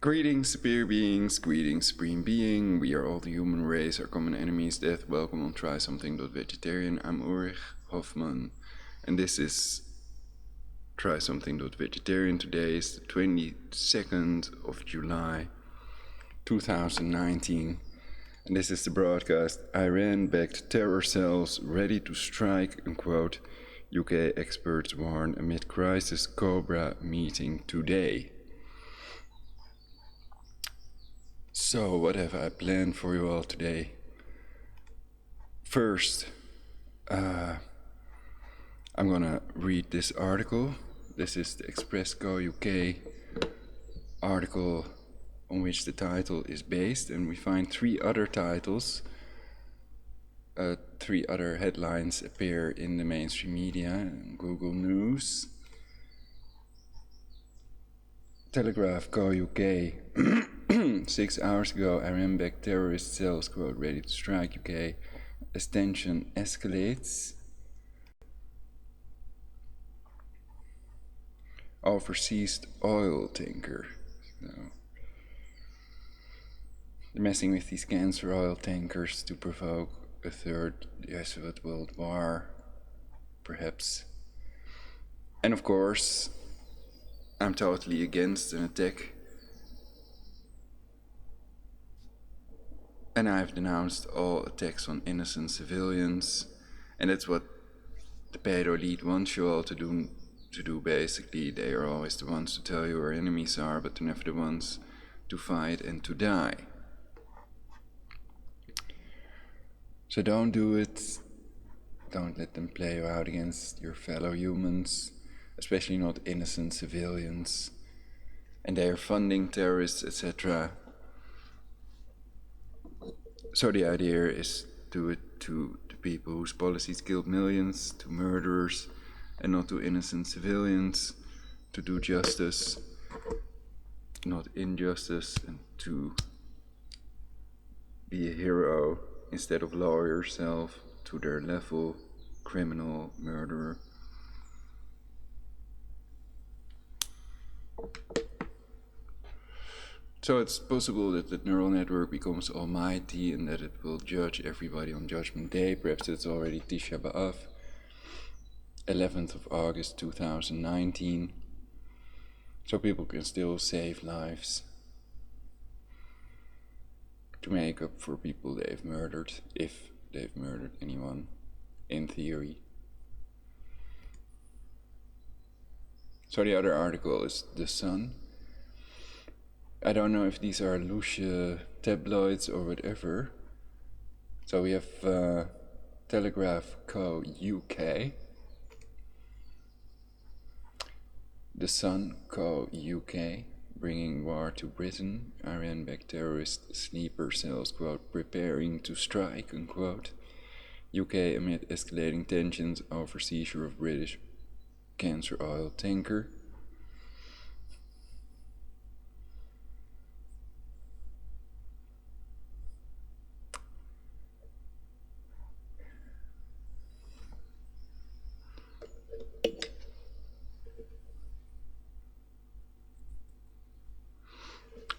Greetings, superior beings, greetings, supreme being. We are all the human race, our common enemy is death. Welcome on Try Something.Vegetarian. I'm Ulrich Hoffman, and this is Try Something.Vegetarian. Today is the 22nd of July, 2019, and this is the broadcast. Iran backed terror cells ready to strike, unquote. UK experts warn amid crisis Cobra meeting today. So, what have I planned for you all today? First, I'm gonna read this article. This is the Express Co UK article on which the title is based, and we find three other titles. Three other headlines appear in the mainstream media, Google News, Telegraph Co UK. 6 hours ago, Iran-backed terrorist cells, quote, ready to strike UK as tension escalates. Overseas oil tanker. So, they're messing with these cancer oil tankers to provoke a third World War, perhaps. And of course, I'm totally against an attack. And I've denounced all attacks on innocent civilians, and that's what the pedo elite wants you all to do basically. They are always the ones to tell you where enemies are, but they're never the ones to fight and to die. So don't do it. Don't let them play you out against your fellow humans, especially not innocent civilians. And they are funding terrorists, etc. So the idea is to do it to the people whose policies killed millions, to murderers, and not to innocent civilians, to do justice, not injustice, and to be a hero instead of lower yourself to their level, criminal, murderer. So it's possible that the neural network becomes almighty and that it will judge everybody on Judgment Day. Perhaps it's already Tisha B'Av, 11th of August 2019. So people can still save lives to make up for people they've murdered, if they've murdered anyone, in theory. So the other article is The Sun. I don't know if these are Lucia tabloids or whatever. So we have Telegraph Co UK, The Sun Co UK, bringing war to Britain. Iran-backed terrorist sleeper cells, quote, preparing to strike, unquote. UK amid escalating tensions over seizure of British cancer oil tanker.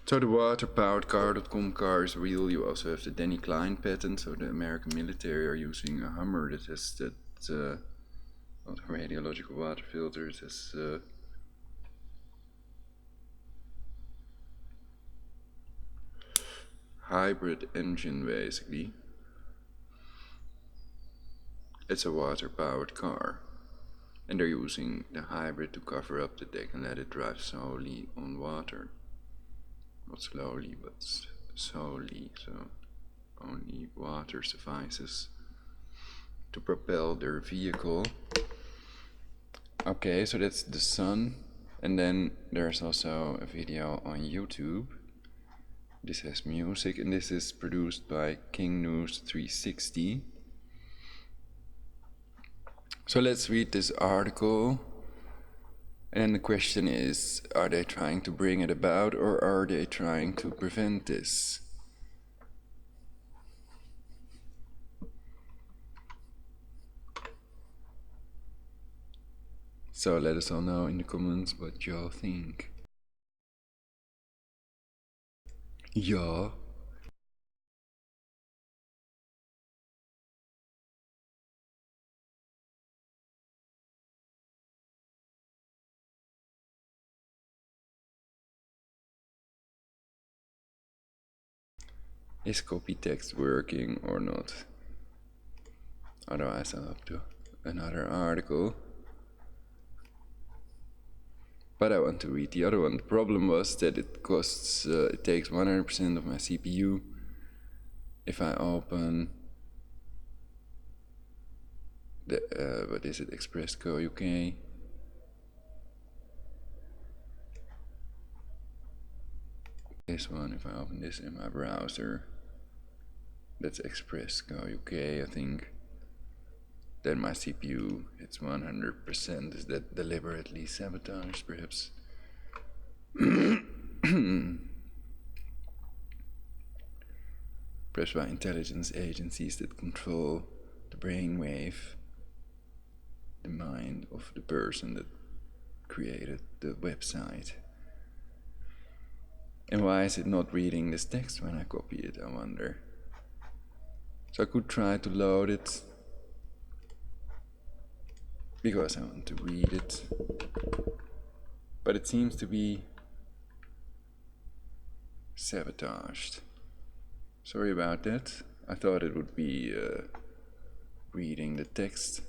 So the water-powered car.com car is real. You also have the Danny Klein patent. So the American military are using a Hummer that has that radiological water filter. It has hybrid engine basically. It's a water-powered car, and they're using the hybrid to cover up that they can let it drive solely on water. Not slowly, but solely, so only water suffices to propel their vehicle. Okay, so that's The Sun, and then there's also a video on YouTube. This has music, and this is produced by King News 360. So let's read this article. And then the question is, are they trying to bring it about, or are they trying to prevent this? So let us all know in the comments what y'all think. Ja. Is copy text working or not? Otherwise I'll have to another article. But I want to read the other one. The problem was that it takes 100% of my CPU. If I open the, what is it, Express.co UK. This one, if I open this in my browser, that's Express.co UK, I think. Then my CPU, it's 100%. Is that deliberately sabotaged, perhaps? Perhaps by intelligence agencies that control the brainwave, the mind of the person that created the website. And why is it not reading this text when I copy it, I wonder? So I could try to load it, because I want to read it, but it seems to be sabotaged. Sorry about that. I thought it would be reading the text.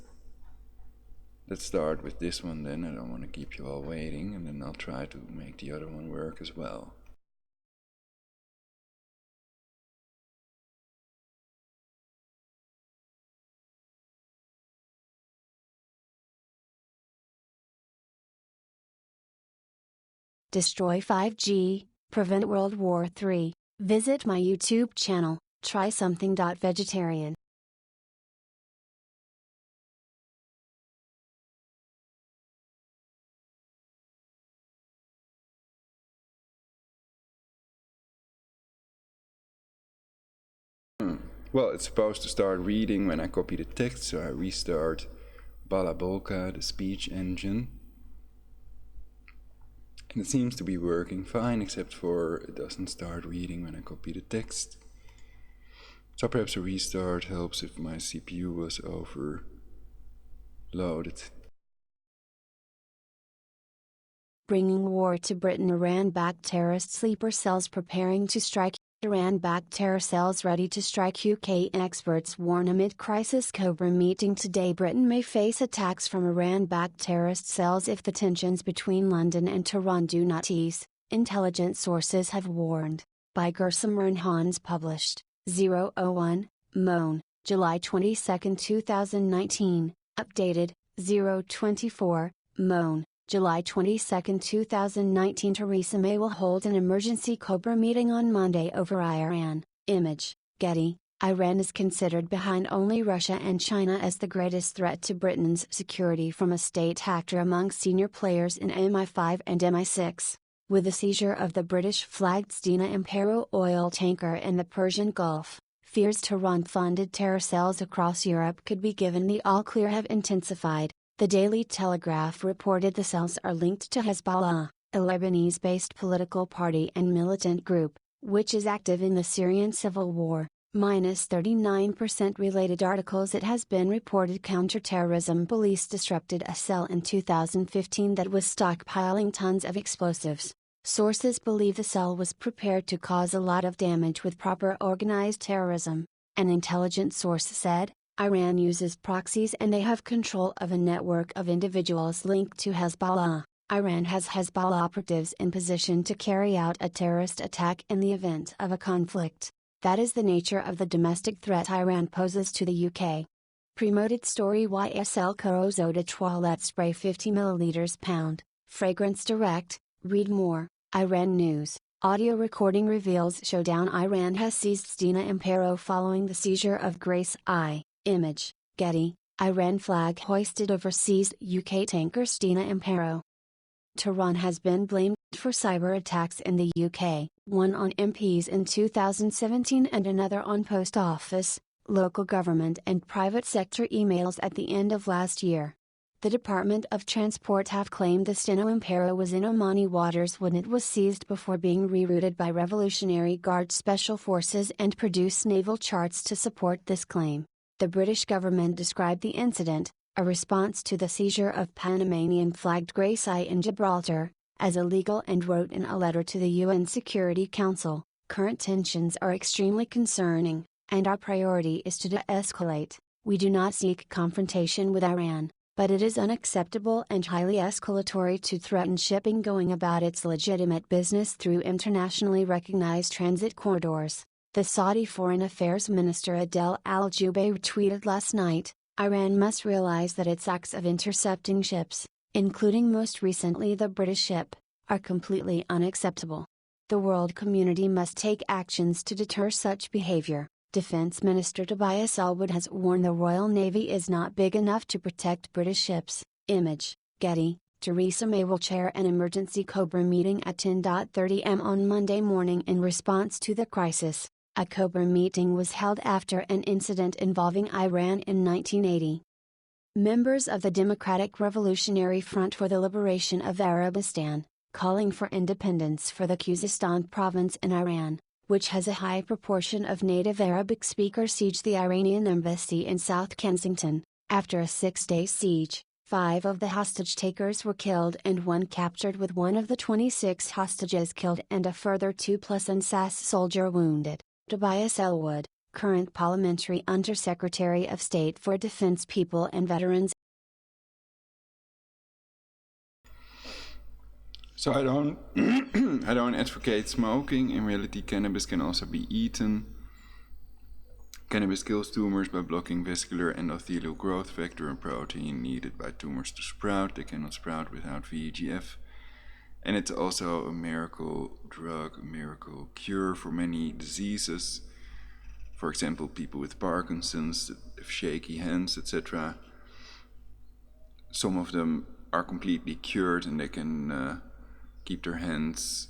Let's start with this one then. I don't want to keep you all waiting, and then I'll try to make the other one work as well. Destroy 5G, prevent World War III. Visit my YouTube channel, try something.vegetarian. Well, it's supposed to start reading when I copy the text, so I restart 𝙲𝙰𝙲𝚃, the speech engine. And it seems to be working fine, except for it doesn't start reading when I copy the text. So perhaps a restart helps if my CPU was overloaded. Bringing war to Britain. Iran-backed terrorist sleeper cells preparing to strike. Iran-backed terror cells ready to strike UK experts warn amid crisis. Cobra meeting today. Britain may face attacks from Iran-backed terrorist cells if the tensions between London and Tehran do not ease, intelligence sources have warned. By 𝙲𝙾𝙽𝚃 published, 001, July 22, 2019, updated, 024, July 22, 2019. Theresa May will hold an emergency Cobra meeting on Monday over Iran. Image, Getty. Iran is considered behind only Russia and China as the greatest threat to Britain's security from a state actor among senior players in MI5 and MI6. With the seizure of the British-flagged 𝙲𝙾𝙽𝚃 oil tanker in the Persian Gulf, fears Tehran-funded terror cells across Europe could be given the all-clear have intensified. The Daily Telegraph reported the cells are linked to Hezbollah, a Lebanese-based political party and militant group, which is active in the Syrian civil war. -39% related articles. It has been reported counterterrorism police disrupted a cell in 2015 that was stockpiling tons of explosives. Sources believe the cell was prepared to cause a lot of damage with proper organized terrorism. An intelligence source said, Iran uses proxies and they have control of a network of individuals linked to Hezbollah. Iran has Hezbollah operatives in position to carry out a terrorist attack in the event of a conflict. That is the nature of the domestic threat Iran poses to the UK. Promoted story. YSL Corozota toilette spray 50 ml pound, fragrance direct. Read more. Iran News. Audio recording reveals showdown. Iran has seized 𝙲𝙾𝙽𝚃 following the seizure of Grace I. Image, Getty. Iran flag hoisted over seized UK tanker 𝙲𝙾𝙽𝚃. Tehran has been blamed for cyber attacks in the UK, one on MPs in 2017 and another on post office, local government and private sector emails at the end of last year. The Department of Transport have claimed the Steno Impero was in Omani waters when it was seized before being rerouted by Revolutionary Guard Special Forces and produce naval charts to support this claim. The British government described the incident, a response to the seizure of Panamanian-flagged Grace I in Gibraltar, as illegal and wrote in a letter to the UN Security Council, "Current tensions are extremely concerning, and our priority is to de-escalate. We do not seek confrontation with Iran, but it is unacceptable and highly escalatory to threaten shipping going about its legitimate business through internationally recognized transit corridors." The Saudi Foreign Affairs Minister Adel Al-Jubeir tweeted last night, "Iran must realize that its acts of intercepting ships, including most recently the British ship, are completely unacceptable. The world community must take actions to deter such behavior." Defense Minister Tobias Ellwood has warned the Royal Navy is not big enough to protect British ships. Image, Getty. Theresa May will chair an emergency Cobra meeting at 10:30 am on Monday morning in response to the crisis. A Cobra meeting was held after an incident involving Iran in 1980. Members of the Democratic Revolutionary Front for the Liberation of Arabistan, calling for independence for the Khuzestan province in Iran, which has a high proportion of native Arabic speakers, sieged the Iranian embassy in South Kensington. After a 6-day siege, 5 of the hostage takers were killed and 1 captured, with one of the 26 hostages killed and a further 2 plus an SAS soldier wounded. Tobias Ellwood, current Parliamentary Under-Secretary of State for Defense, People and Veterans. So I don't I don't advocate smoking. In reality, cannabis can also be eaten. Cannabis kills tumors by blocking vascular endothelial growth factor and protein needed by tumors to sprout. They cannot sprout without VEGF. And it's also a miracle drug, a miracle cure for many diseases. For example, people with Parkinson's, shaky hands, etc. Some of them are completely cured and they can keep their hands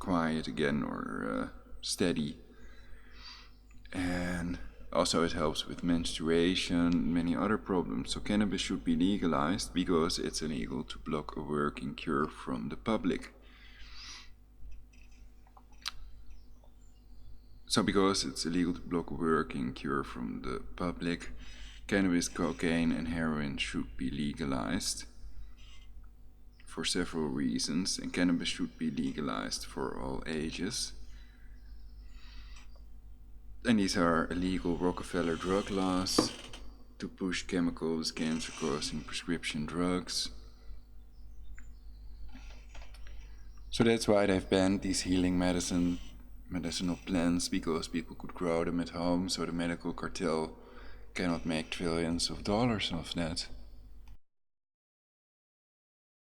quiet again or steady. And also it helps with menstruation, many other problems. So cannabis should be legalized because it's illegal to block a working cure from the public. So because it's illegal to block a working cure from the public, cannabis, cocaine and heroin should be legalized for several reasons, and cannabis should be legalized for all ages. And these are illegal Rockefeller drug laws to push chemicals, cancer-causing prescription drugs. So that's why they've banned these healing medicinal plants, because people could grow them at home, so the medical cartel cannot make trillions of dollars off that.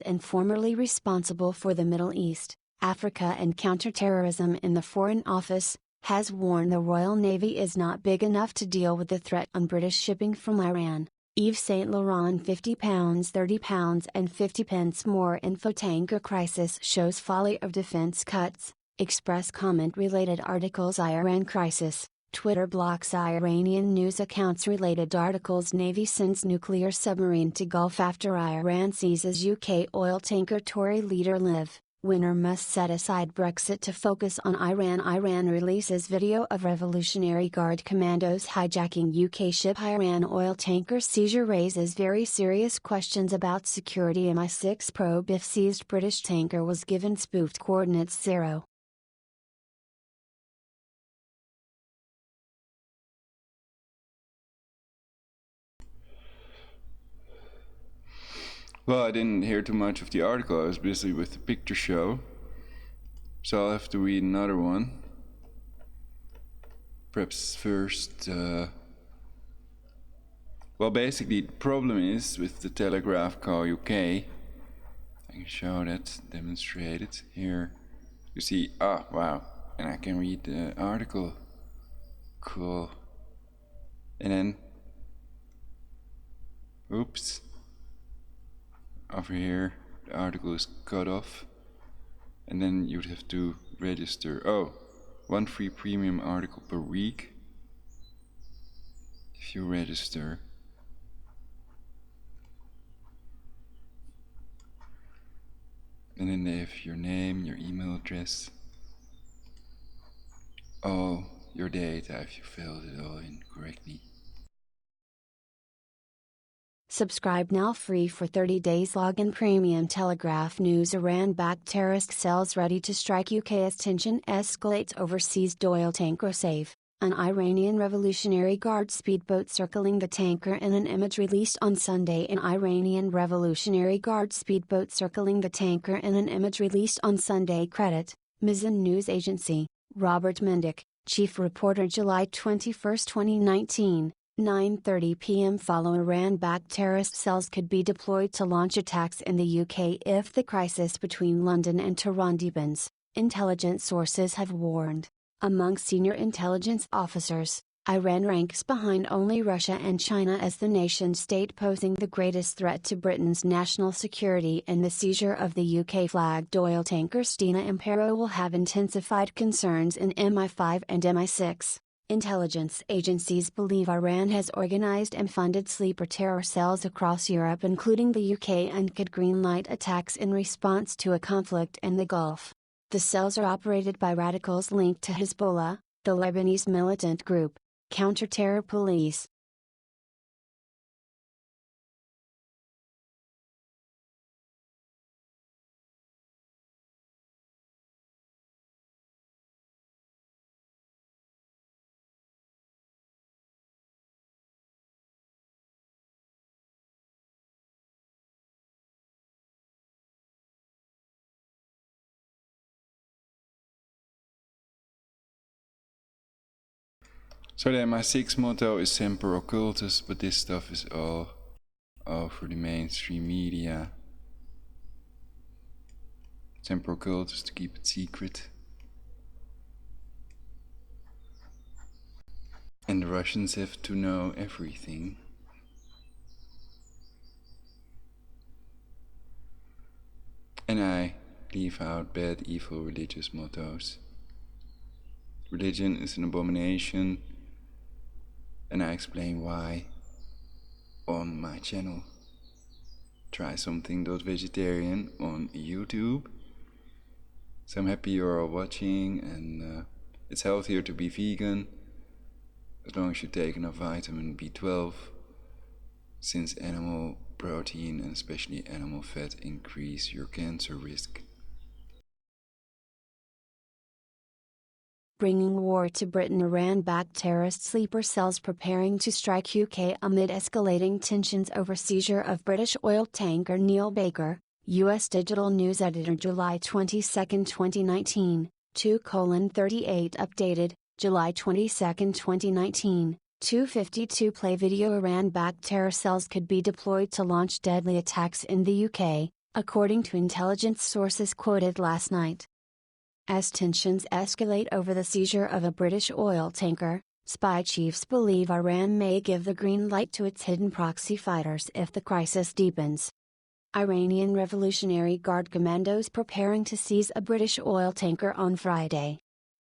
And formerly responsible for the Middle East, Africa and counterterrorism in the Foreign Office, has warned the Royal Navy is not big enough to deal with the threat on British shipping from Iran. Yves Saint Laurent £50, £30 and 50 pence more. Info: tanker crisis shows folly of defense cuts. Express comment related articles. Iran crisis. Twitter blocks Iranian news accounts. Related articles. Navy sends nuclear submarine to Gulf after Iran seizes UK oil tanker. Tory leader Liv winner must set aside Brexit to focus on Iran. Iran releases video of Revolutionary Guard commandos hijacking UK ship. Iran oil tanker seizure raises very serious questions about security. MI6 probe if seized British tanker was given spoofed coordinates 0. Well, I didn't hear too much of the article. I was busy with the picture show. So I'll have to read another one. Perhaps first... Well, basically the problem is with the Telegraph Co. UK. I can show that, demonstrate it. Here you see, wow. And I can read the article. Cool. And then... Oops. Over here, the article is cut off, and then you'd have to register. One free premium article per week if you register. And then they have your name, your email address, all your data if you filled it all in correctly. Subscribe now free for 30 days. Login premium. Telegraph News. Iran-backed terrorist cells ready to strike. UK's tension escalates over seized oil tanker. Safe. An Iranian Revolutionary Guard speedboat circling the tanker in an image released on Sunday. An Iranian Revolutionary Guard speedboat circling the tanker in an image released on Sunday. Credit, Mizan News Agency, Robert Mendick, Chief Reporter. July 21, 2019, 9:30 p.m. Follow. Iran-backed terrorist cells could be deployed to launch attacks in the UK if the crisis between London and Tehran deepens, intelligence sources have warned. Among senior intelligence officers, Iran ranks behind only Russia and China as the nation-state posing the greatest threat to Britain's national security, and the seizure of the UK-flagged oil tanker 𝚃𝙾𝙀 will have intensified concerns in MI5 and MI6. Intelligence agencies believe Iran has organized and funded sleeper terror cells across Europe, including the UK, and could greenlight attacks in response to a conflict in the Gulf. The cells are operated by radicals linked to Hezbollah, the Lebanese militant group, counter-terror police. So then my sixth motto is Semper Occultus, but this stuff is all for the mainstream media. Semper Occultus, to keep it secret. And the Russians have to know everything. And I leave out bad, evil religious mottos. Religion is an abomination, and I explain why on my channel. Try Something.Vegetarian on YouTube. So I'm happy you're all watching, and it's healthier to be vegan as long as you take enough vitamin B12, since animal protein and especially animal fat increase your cancer risk. Bringing war to Britain. Iran-backed terrorist sleeper cells preparing to strike UK amid escalating tensions over seizure of British oil tanker. Neil Baker, U.S. Digital News Editor. July 22, 2019, 2:38 Updated, July 22, 2019, 2:52 Play video. Iran-backed terror cells could be deployed to launch deadly attacks in the UK, according to intelligence sources quoted last night. As tensions escalate over the seizure of a British oil tanker, spy chiefs believe Iran may give the green light to its hidden proxy fighters if the crisis deepens. Iranian Revolutionary Guard commandos preparing to seize a British oil tanker on Friday.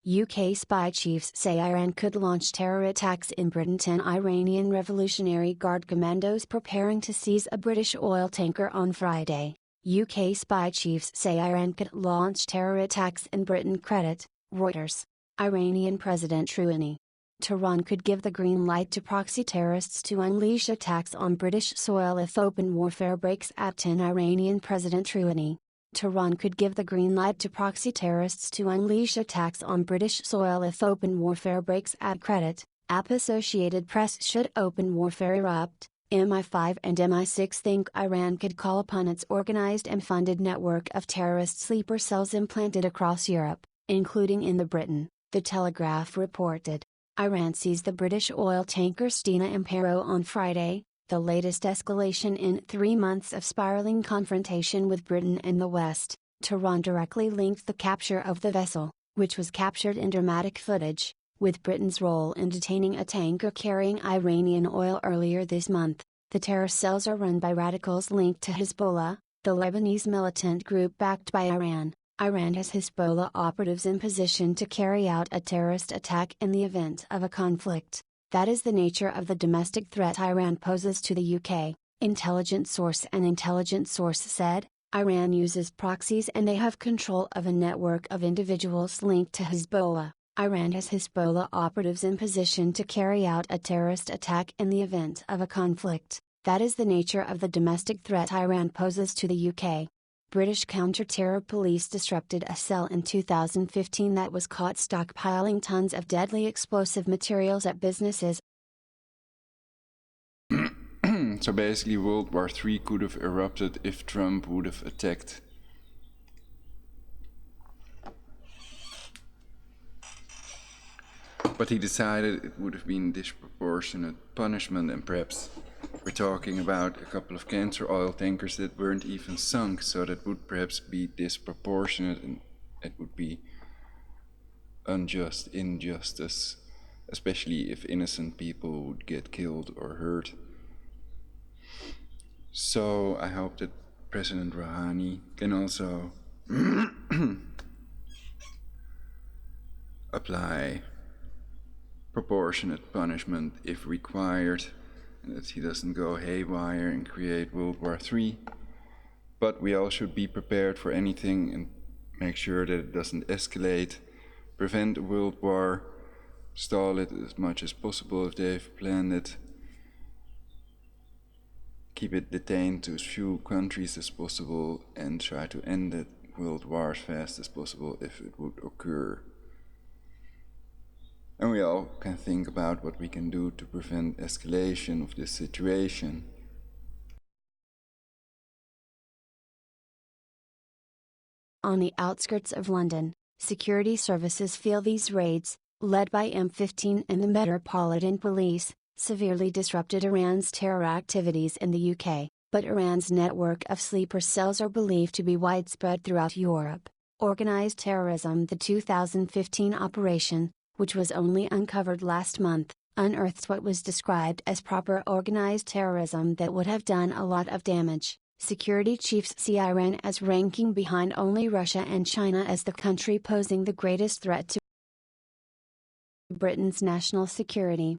UK spy chiefs say Iran could launch terror attacks in Britain. 10 Iranian Revolutionary Guard commandos preparing to seize a British oil tanker on Friday. UK spy chiefs say Iran could launch terror attacks in Britain. Credit, Reuters. Iranian President Rouhani. Tehran could give the green light to proxy terrorists to unleash attacks on British soil if open warfare breaks out. 10 Iranian President Rouhani. Tehran could give the green light to proxy terrorists to unleash attacks on British soil if open warfare breaks out. Credit, App. Associated Press. Should open warfare erupt, MI5 and MI6 think Iran could call upon its organized and funded network of terrorist sleeper cells implanted across Europe, including in Britain, The Telegraph reported. Iran seized the British oil tanker 𝚃𝙾𝙀 on Friday, the latest escalation in 3 months of spiraling confrontation with Britain and the West. Tehran directly linked the capture of the vessel, which was captured in dramatic footage, with Britain's role in detaining a tanker carrying Iranian oil earlier this month. The terror cells are run by radicals linked to Hezbollah, the Lebanese militant group backed by Iran. Iran has Hezbollah operatives in position to carry out a terrorist attack in the event of a conflict. That is the nature of the domestic threat Iran poses to the UK, intelligence source. An intelligence source said, Iran uses proxies and they have control of a network of individuals linked to Hezbollah. Iran has Hezbollah operatives in position to carry out a terrorist attack in the event of a conflict. That is the nature of the domestic threat Iran poses to the UK. British counter-terror police disrupted a cell in 2015 that was caught stockpiling tons of deadly explosive materials at businesses. So basically World War III could have erupted if Trump would have attacked. But he decided it would have been disproportionate punishment, and perhaps we're talking about a couple of cancer oil tankers that weren't even sunk, so that would perhaps be disproportionate, and it would be unjust injustice, especially if innocent people would get killed or hurt. So I hope that President Rouhani can also apply proportionate punishment if required, and that he doesn't go haywire and create World War III. But we all should be prepared for anything and make sure that it doesn't escalate, prevent a world war, stall it as much as possible if they've planned it, keep it detained to as few countries as possible, and try to end that world war as fast as possible if it would occur. And we all can think about what we can do to prevent escalation of this situation. On the outskirts of London, security services feel these raids, led by M15 and the Metropolitan Police, severely disrupted Iran's terror activities in the UK, but Iran's network of sleeper cells are believed to be widespread throughout Europe. Organized terrorism. The 2015 operation, which was only uncovered last month, unearthed what was described as proper organized terrorism that would have done a lot of damage. Security chiefs see Iran as ranking behind only Russia and China as the country posing the greatest threat to Britain's national security.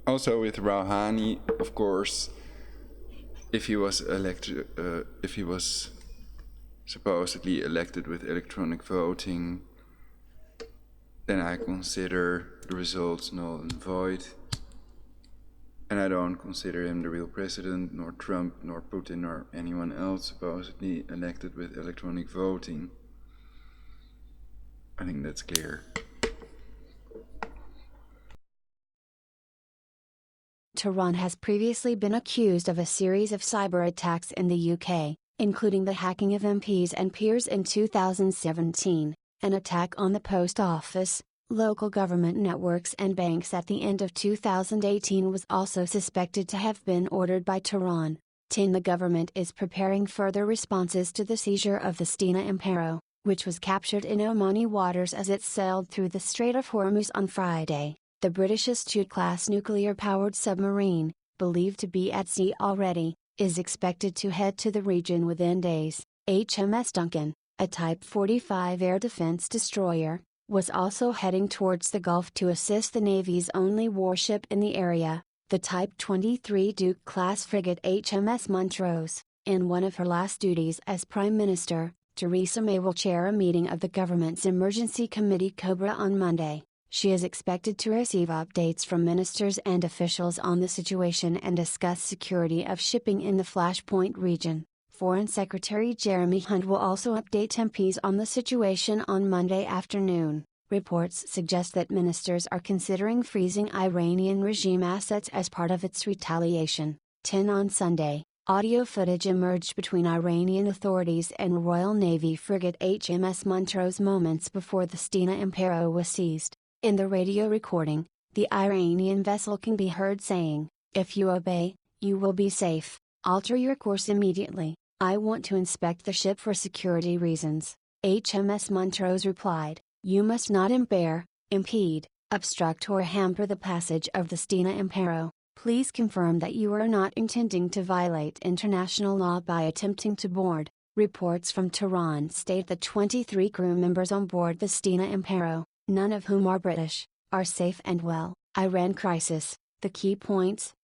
Also with Rouhani, of course, if he was elected, if he was supposedly elected with electronic voting, then I consider the results null and void. And I don't consider him the real president, nor Trump, nor Putin, nor anyone else supposedly elected with electronic voting. I think that's clear. Tehran has previously been accused of a series of cyber attacks in the UK, including the hacking of MPs and peers in 2017, an attack on the post office, local government networks and banks at the end of 2018 was also suspected to have been ordered by Tehran. The government is preparing further responses to the seizure of the 𝚃𝙾𝙾𝚃, which was captured in Omani waters as it sailed through the Strait of Hormuz on Friday. The British Astute-class nuclear-powered submarine, believed to be at sea already, is expected to head to the region within days. HMS Duncan, a Type 45 air defense destroyer, was also heading towards the Gulf to assist the Navy's only warship in the area, the Type 23 Duke-class frigate HMS Montrose. In one of her last duties as Prime Minister, Theresa May will chair a meeting of the government's emergency committee Cobra on Monday. She is expected to receive updates from ministers and officials on the situation and discuss security of shipping in the Flashpoint region. Foreign Secretary Jeremy Hunt will also update MPs on the situation on Monday afternoon. Reports suggest that ministers are considering freezing Iranian regime assets as part of its retaliation. On Sunday, audio footage emerged between Iranian authorities and Royal Navy frigate HMS Montrose moments before the 𝚃𝙾𝙾𝚃 was seized. In the radio recording, the Iranian vessel can be heard saying, "If you obey, you will be safe. Alter your course immediately. I want to inspect the ship for security reasons." HMS Montrose replied, "You must not impair, impede, obstruct or hamper the passage of the 𝚃𝙾𝙾𝚃. Please confirm that you are not intending to violate international law by attempting to board." Reports from Tehran state that 23 crew members on board the 𝚃𝙾𝙾𝚃, none of whom are British, are safe and well. Iran crisis. The key points: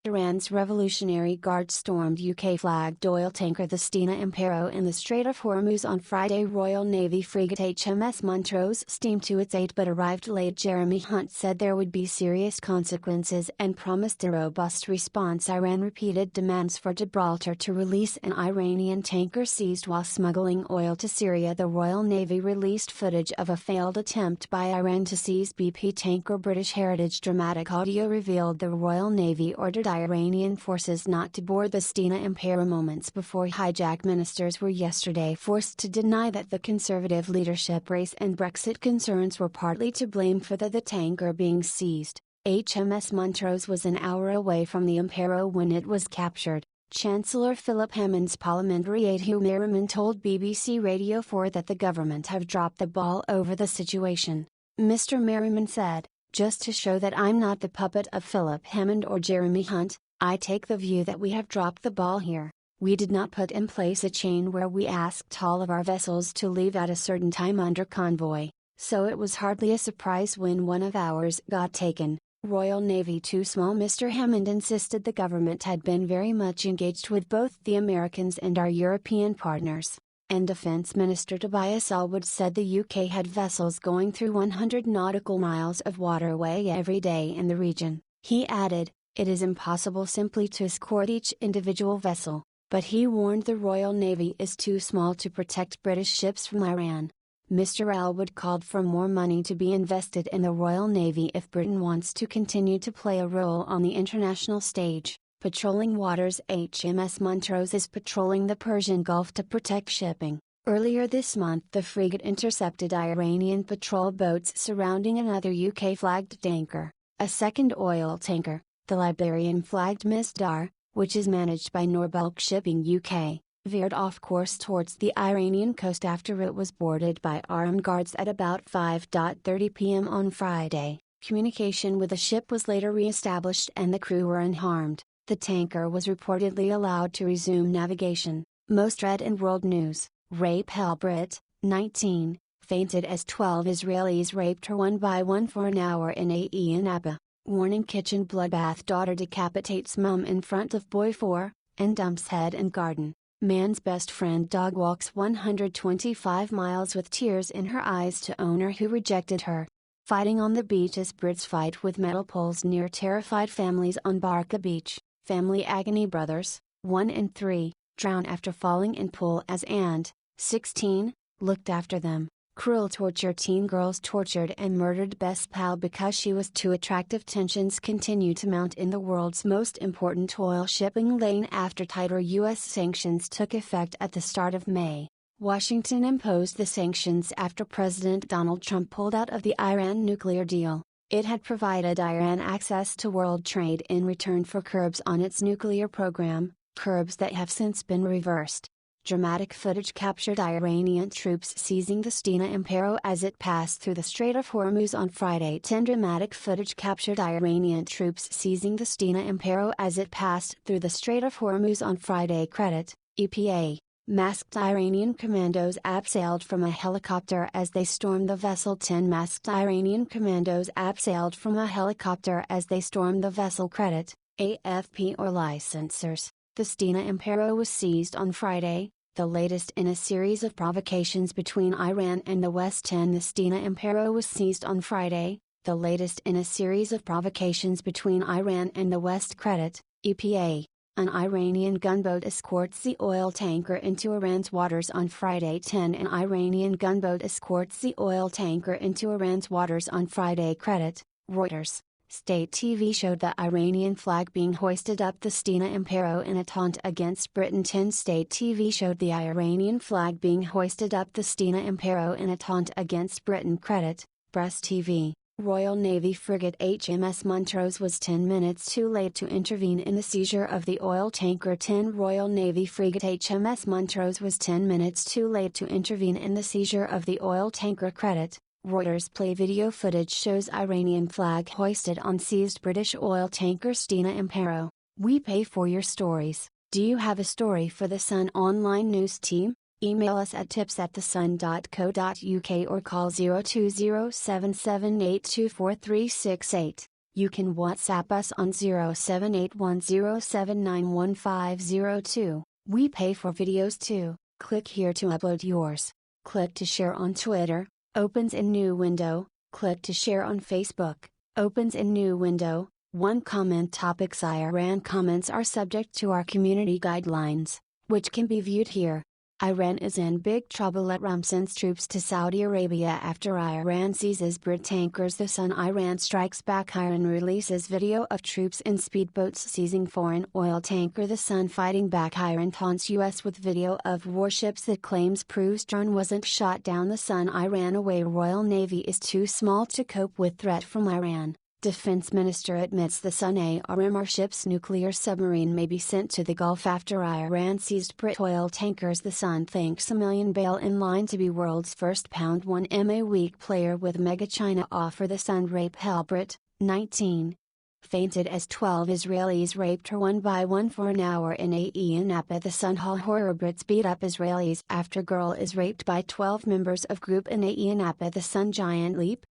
Iran's Revolutionary Guard stormed UK-flagged oil tanker the 𝚃𝙾𝙀 in the Strait of Hormuz on Friday. Royal Navy frigate HMS Montrose steamed to its aid but arrived late. Jeremy Hunt said there would be serious consequences and promised a robust response. Iran repeated demands for Gibraltar to release an Iranian tanker seized while smuggling oil to Syria. The Royal Navy released footage of a failed attempt by Iran to seize BP tanker British Heritage. Dramatic audio revealed the Royal Navy ordered Iranian forces not to board the 𝚃𝙾𝙀 moments before hijack. Ministers were yesterday forced to deny that the Conservative leadership race and Brexit concerns were partly to blame for the tanker being seized. HMS Montrose was an hour away from the 𝚃𝙀 when it was captured. Chancellor Philip Hammond's parliamentary aide Hugh Merriman told BBC Radio 4 that the government have dropped the ball over the situation. Mr. Merriman said, "Just to show that I'm not the puppet of Philip Hammond or Jeremy Hunt, I take the view that we have dropped the ball here. We did not put in place a chain where we asked all of our vessels to leave at a certain time under convoy, so it was hardly a surprise when one of ours got taken." Royal Navy too small. Mr. Hammond insisted the government had been very much engaged with both the Americans and our European partners. And Defence Minister Tobias Ellwood said the UK had vessels going through 100 nautical miles of waterway every day in the region. He added, "It is impossible simply to escort each individual vessel," but he warned the Royal Navy is too small to protect British ships from Iran. Mr. Ellwood called for more money to be invested in the Royal Navy if Britain wants to continue to play a role on the international stage. Patrolling waters. HMS Montrose is patrolling the Persian Gulf to protect shipping. Earlier this month the frigate intercepted Iranian patrol boats surrounding another UK-flagged tanker. A second oil tanker, the Liberian-flagged Misdar, which is managed by Norbulk Shipping UK, veered off course towards the Iranian coast after it was boarded by armed guards at about 5:30 p.m. on Friday. Communication with the ship was later re-established and the crew were unharmed. The tanker was reportedly allowed to resume navigation. Most read in world news: Rape Helbrit, 19, fainted as 12 Israelis raped her one by one for an hour in AE in Abba. Warning: kitchen bloodbath. Daughter decapitates mum in front of boy 4, and dumps head in garden. Man's best friend dog walks 125 miles with tears in her eyes to owner who rejected her. Fighting on the beach as Brits fight with metal poles near terrified families on Barca Beach. Family agony. Brothers, 1 and 3, drown after falling in pool as and, 16, looked after them. Cruel torture. Teen girls tortured and murdered best pal because she was too attractive. Tensions continue to mount in the world's most important oil shipping lane after tighter U.S. sanctions took effect at the start of May. Washington imposed the sanctions after President Donald Trump pulled out of the Iran nuclear deal. It had provided Iran access to world trade in return for curbs on its nuclear program, curbs that have since been reversed. Dramatic footage captured Iranian troops seizing the 𝚃𝙾𝙀 as it passed through the Strait of Hormuz on Friday. 10 Dramatic footage captured Iranian troops seizing the 𝚃𝙾𝙀 as it passed through the Strait of Hormuz on Friday. Credit, EPA. Masked Iranian commandos abseiled from a helicopter as they stormed the vessel. 10 masked Iranian commandos abseiled from a helicopter as they stormed the vessel. Credit, AFP or licensors. The 𝚃𝙾𝙀 was seized on Friday, the latest in a series of provocations between Iran and the West. 10 The 𝚃𝙾𝙀 was seized on Friday, the latest in a series of provocations between Iran and the West. Credit, EPA. An Iranian gunboat escorts the oil tanker into Iran's waters on Friday. 10 An Iranian gunboat escorts the oil tanker into Iran's waters on Friday. Credit, Reuters. State TV showed the Iranian flag being hoisted up the 𝚃𝙾𝙀 in a taunt against Britain. 10 State TV showed the Iranian flag being hoisted up the 𝚃𝙾𝙀 in a taunt against Britain. Credit, Press TV. Royal Navy frigate HMS Montrose was 10 minutes too late to intervene in the seizure of the oil tanker. 10 Royal Navy frigate HMS Montrose was 10 minutes too late to intervene in the seizure of the oil tanker. Credit, Reuters. Play video footage shows Iranian flag hoisted on seized British oil tanker 𝚃𝙾𝙀. We pay for your stories. Do you have a story for the Sun online news team? Email us at tips@thesun.co.uk or call 02077824368. You can WhatsApp us on 0781079150. We pay for videos too. Click here to upload yours. Click to share on Twitter, opens in new window. Click to share on Facebook, opens in new window. 1 comment topics. Iran comments are subject to our community guidelines, which can be viewed here. Iran is in big trouble. Trump sends troops to Saudi Arabia after Iran seizes Brit tankers. The Sun. Iran strikes back. Iran releases video of troops in speedboats seizing foreign oil tanker. The Sun fighting back. Iran taunts US with video of warships that claims proves drone wasn't shot down. The Sun. Iran away. Royal Navy is too small to cope with threat from Iran. Defense Minister admits the Sun ARMR ship's nuclear submarine may be sent to the Gulf after Iran seized Brit oil tankers. The Sun thanks $1 million bail in line to be world's first #1 player with Mega China offer. The Sun rape Helbrit, 19. Fainted as 12 Israelis raped her one by one for an hour in AE in Napa. The Sun. Horror. Brits beat up Israelis after girl is raped by 12 members of group in AE in Napa. The Sun. Giant leap.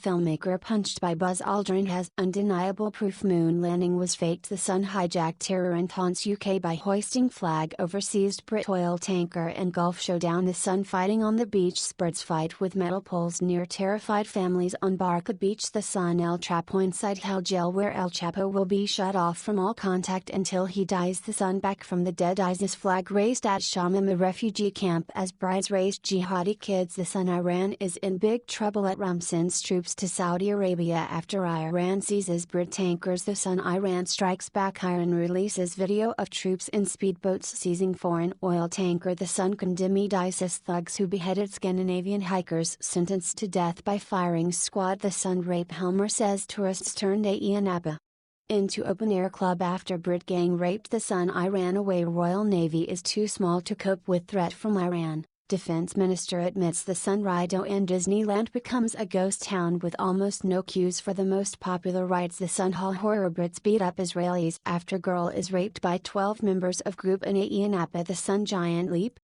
Filmmaker punched by Buzz Aldrin has undeniable proof moon landing was faked. The Sun hijacked terror and taunts UK by hoisting flag over seized Brit oil tanker and Gulf showdown. The Sun fighting on the beach. Spurs fight with metal poles near terrified families on Barca Beach. The Sun. El Chapo inside hell jail where El Chapo will be shut off from all contact until he dies. The Sun back from the dead. ISIS flag raised at Shamim, a refugee camp as brides raised jihadi kids. The Sun. Iran is in big trouble. Trump sends troops to Saudi Arabia after Iran seizes Brit tankers. The Sun. Iran strikes back. Iran releases video of troops in speedboats seizing foreign oil tanker. The Sun. Condemned ISIS thugs who beheaded Scandinavian hikers sentenced to death by firing squad. The Sun. Rape Helmer says tourists turned AE in Napa into open air club after Brit gang raped. The Sun. Iran away. Royal Navy is too small to cope with threat from Iran. Defense Minister admits the Sun. Rideau and Disneyland becomes a ghost town with almost no queues for the most popular rides. The Sun. Horror. Brits beat up Israelis after girl is raped by 12 members of group in AE in Napa. The Sun. Giant leap.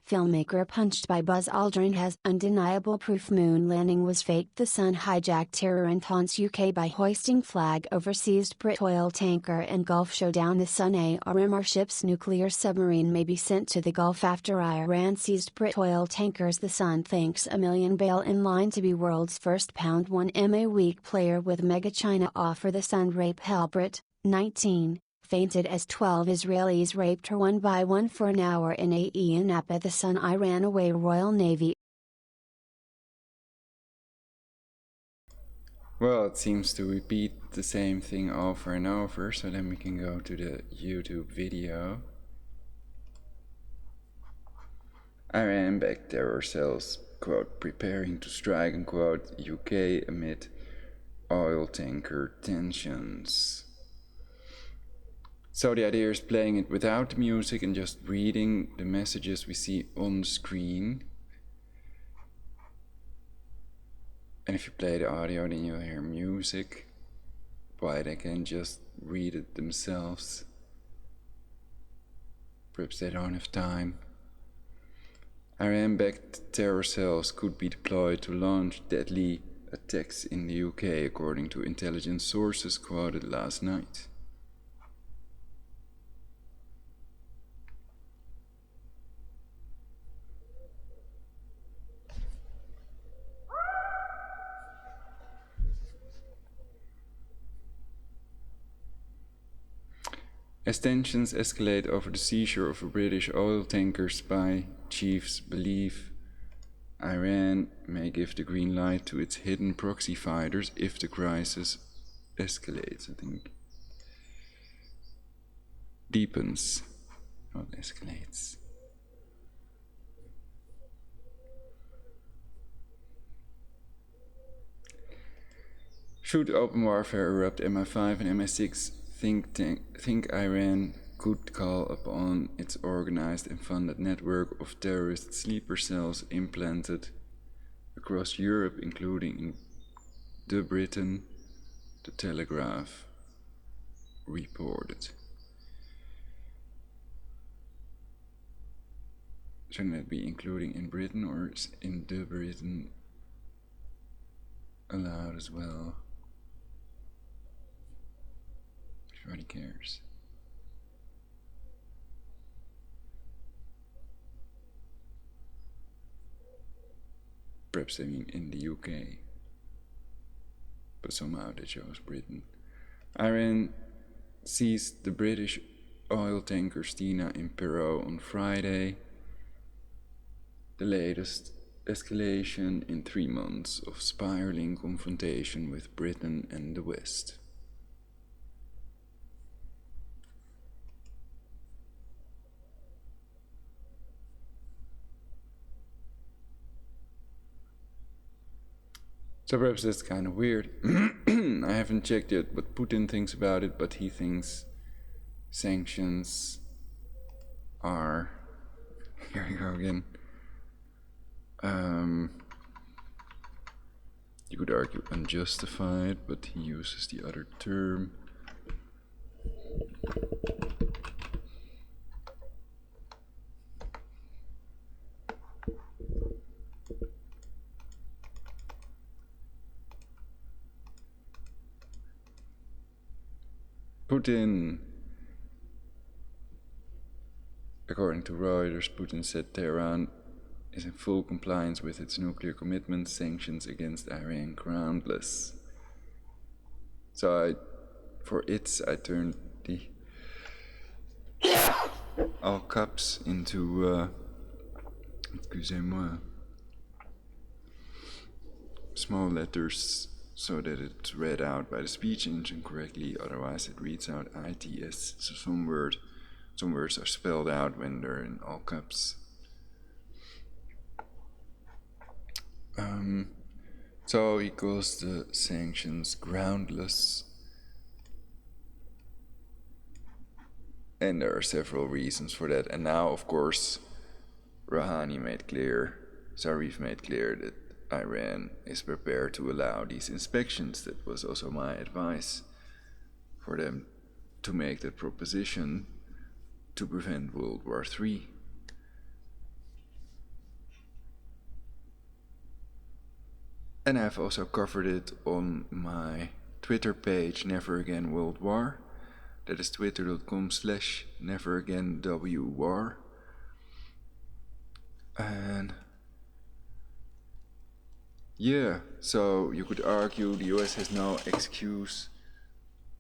Filmmaker punched by Buzz Aldrin has undeniable proof moon landing was faked. The Sun hijacked terror and taunts UK by hoisting flag over seized Brit oil tanker and Gulf showdown. The Sun. ARMR ship's nuclear submarine may be sent to the Gulf after Iran seized Brit oil tankers. The Sun thanks $1 million bail in line to be world's first #1 player with Mega China offer. The Sun. Rape Helbrit, 19. Fainted as 12 Israelis raped her one by one for an hour in AE in Napa. The Sun. Iran away. Royal Navy. Well, it seems to repeat the same thing over and over, so then we can go to the YouTube video. Iran backed terror cells, quote, preparing to strike, unquote, UK amid oil tanker tensions. So the idea is playing it without the music and just reading the messages we see on the screen. And if you play the audio, then you'll hear music, but they can just read it themselves. Perhaps they don't have time. Iran-backed terror cells could be deployed to launch deadly attacks in the UK, according to intelligence sources quoted last night. As tensions escalate over the seizure of British oil tankers by chiefs believe Iran may give the green light to its hidden proxy fighters if the crisis escalates, I think. Deepens, not escalates. Should open warfare erupt, MI5 and MI6 think Iran could call upon its organized and funded network of terrorist sleeper cells implanted across Europe, including in Britain, the Telegraph reported. Shouldn't that be including in Britain, or is in Britain allowed as well? Everybody cares. Perhaps they mean in the UK, but somehow they chose Britain. Iran seized the British oil tanker Stina in Peru on Friday, the latest escalation in 3 months of spiraling confrontation with Britain and the West. So perhaps that's kind of weird. I haven't checked yet what Putin thinks about it, but he thinks sanctions are, here we go again, you could argue unjustified, but he uses the other term. Putin, according to Reuters, Putin said Tehran is in full compliance with its nuclear commitments, sanctions against Iran groundless. So I turned the all caps into excusez-moi, small letters so that it's read out by the speech engine correctly, otherwise it reads out ITS, so some words are spelled out when they're in all caps. So he calls the sanctions groundless, and there are several reasons for that. And now, of course, Zarif made clear that Iran is prepared to allow these inspections. That was also my advice for them to make that proposition to prevent World War III. And I've also covered it on my Twitter page, Never Again World War. That is twitter.com/neveragainwar. And yeah, so you could argue the US has no excuse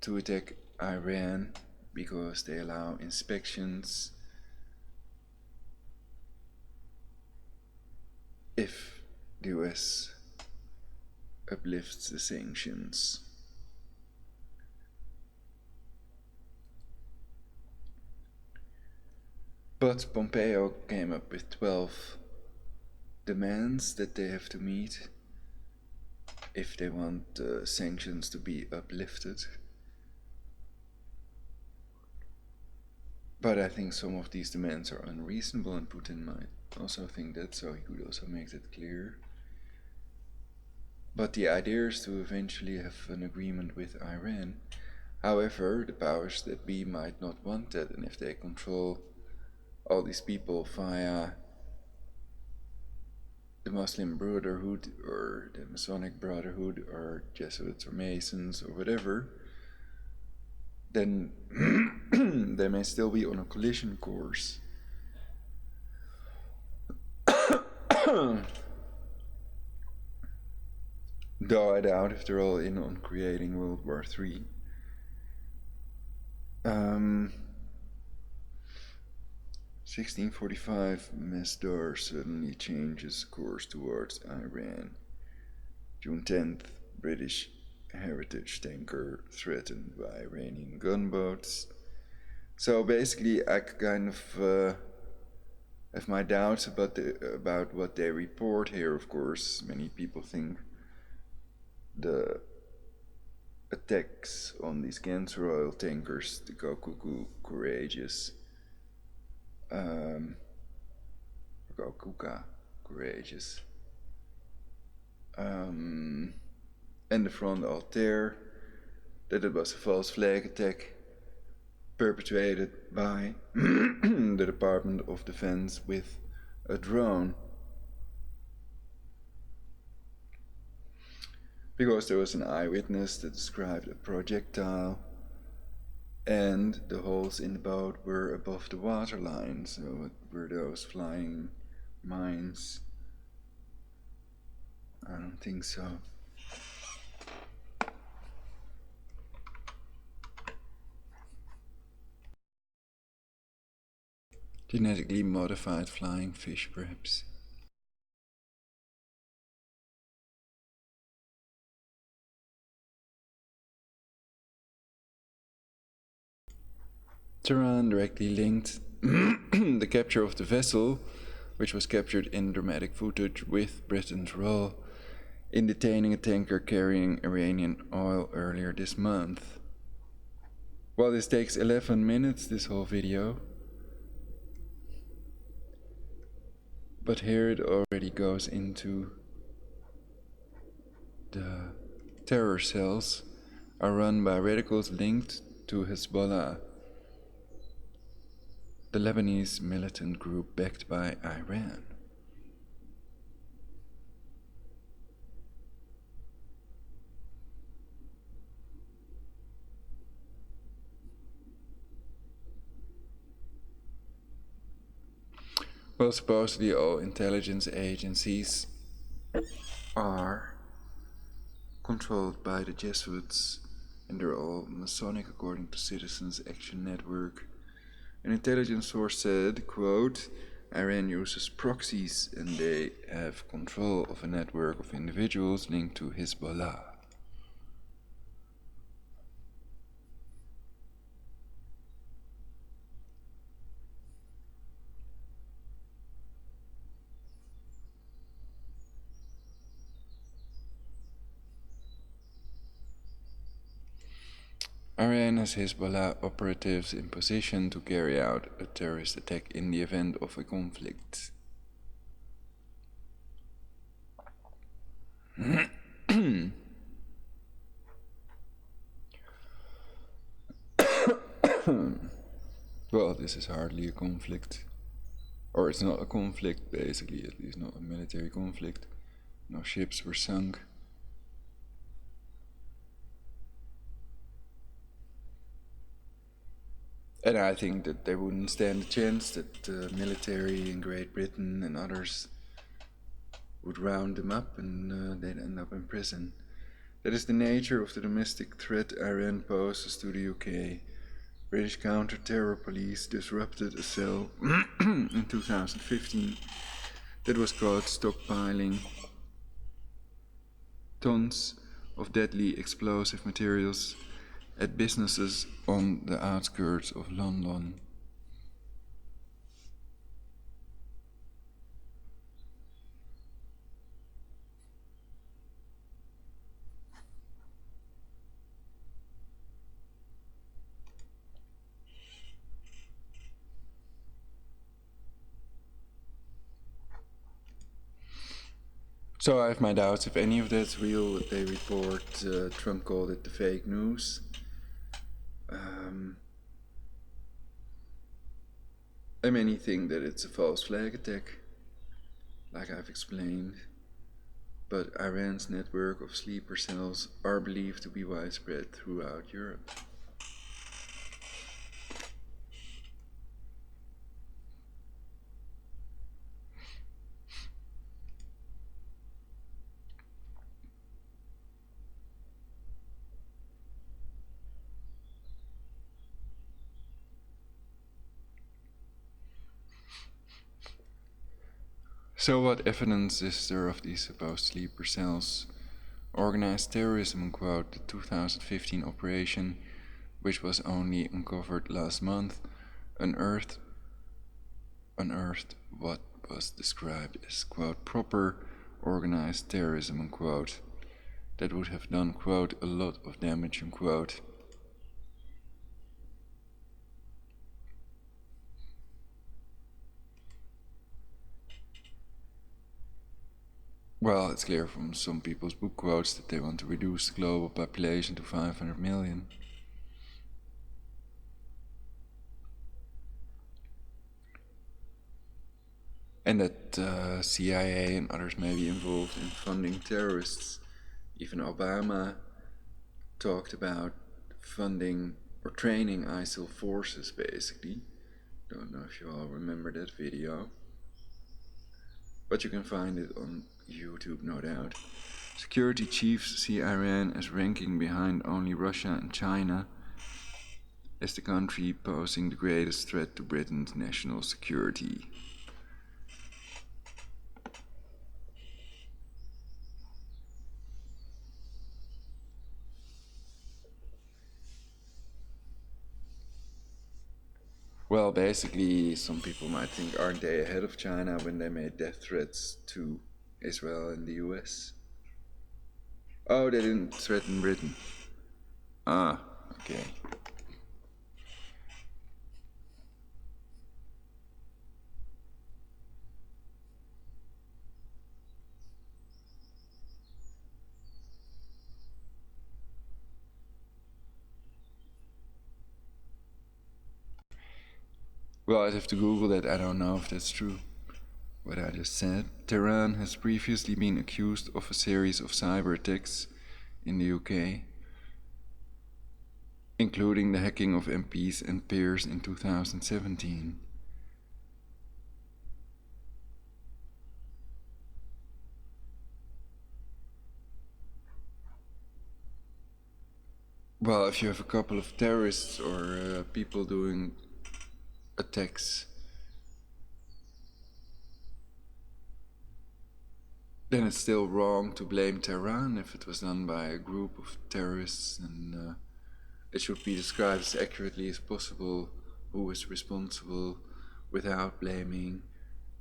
to attack Iran because they allow inspections if the US uplifts the sanctions. But Pompeo came up with 12 demands that they have to meet if they want sanctions to be uplifted. But I think some of these demands are unreasonable, and Putin might also think that, so he could also make that clear. But the idea is to eventually have an agreement with Iran. However, the powers that be might not want that, and if they control all these people via the Muslim Brotherhood or the Masonic Brotherhood or Jesuits or Masons or whatever, then they may still be on a collision course. Though I doubt if they're all in on creating World War III. 1645, Masdar suddenly changes course towards Iran. June 10th, British heritage tanker threatened by Iranian gunboats. So basically, I kind of have my doubts about what they report here. Of course, many people think the attacks on these cancer oil tankers, the Courageous, Courageous, and the Front Altair, that it was a false flag attack perpetrated by the Department of Defense with a drone. Because there was an eyewitness that described a projectile And the holes in the boat were above the waterline, so it were those flying mines? I don't think so. Genetically modified flying fish, perhaps. Tehran directly linked the capture of the vessel, which was captured in dramatic footage, with Britain's role in detaining a tanker carrying Iranian oil earlier this month. Well, this takes 11 minutes, this whole video. But here it already goes into the terror cells are run by radicals linked to Hezbollah, the Lebanese militant group backed by Iran. Well, supposedly all intelligence agencies are controlled by the Jesuits, and they're all Masonic according to Citizens Action Network. An intelligence source said, quote, Iran uses proxies and they have control of a network of individuals linked to Hezbollah. Iran has Hezbollah operatives in position to carry out a terrorist attack in the event of a conflict. Well, this is hardly a conflict. Or it's not a conflict, basically, at least not a military conflict. No ships were sunk. And I think that they wouldn't stand a chance that the military in Great Britain and others would round them up and they'd end up in prison. That is the nature of the domestic threat Iran poses to the UK. British counter-terror police disrupted a cell in 2015 that was caught stockpiling tons of deadly explosive materials at businesses on the outskirts of London. So I have my doubts if any of that's real. They report Trump called it the fake news. Many think that it's a false flag attack, like I've explained. But Iran's network of sleeper cells are believed to be widespread throughout Europe. So what evidence is there of these supposed sleeper cells? Organized terrorism, quote, the 2015 operation, which was only uncovered last month, unearthed what was described as, quote, proper organized terrorism, unquote, that would have done, quote, a lot of damage, unquote. Well, it's clear from some people's book quotes that they want to reduce the global population to 500 million. And that CIA and others may be involved in funding terrorists. Even Obama talked about funding or training ISIL forces, basically. Don't know if you all remember that video, but you can find it on YouTube, no doubt. Security chiefs see Iran as ranking behind only Russia and China as the country posing the greatest threat to Britain's national security. Well, basically, some people might think, aren't they ahead of China when they made death threats to Israel and the US? Oh, they didn't threaten Britain. Ah, okay. Well, I'd have to Google that. I don't know if that's true. What I just said. Tehran has previously been accused of a series of cyber attacks in the UK, including the hacking of MPs and peers in 2017. Well, if you have a couple of terrorists or people doing attacks, then it's still wrong to blame Tehran if it was done by a group of terrorists, and it should be described as accurately as possible who is responsible without blaming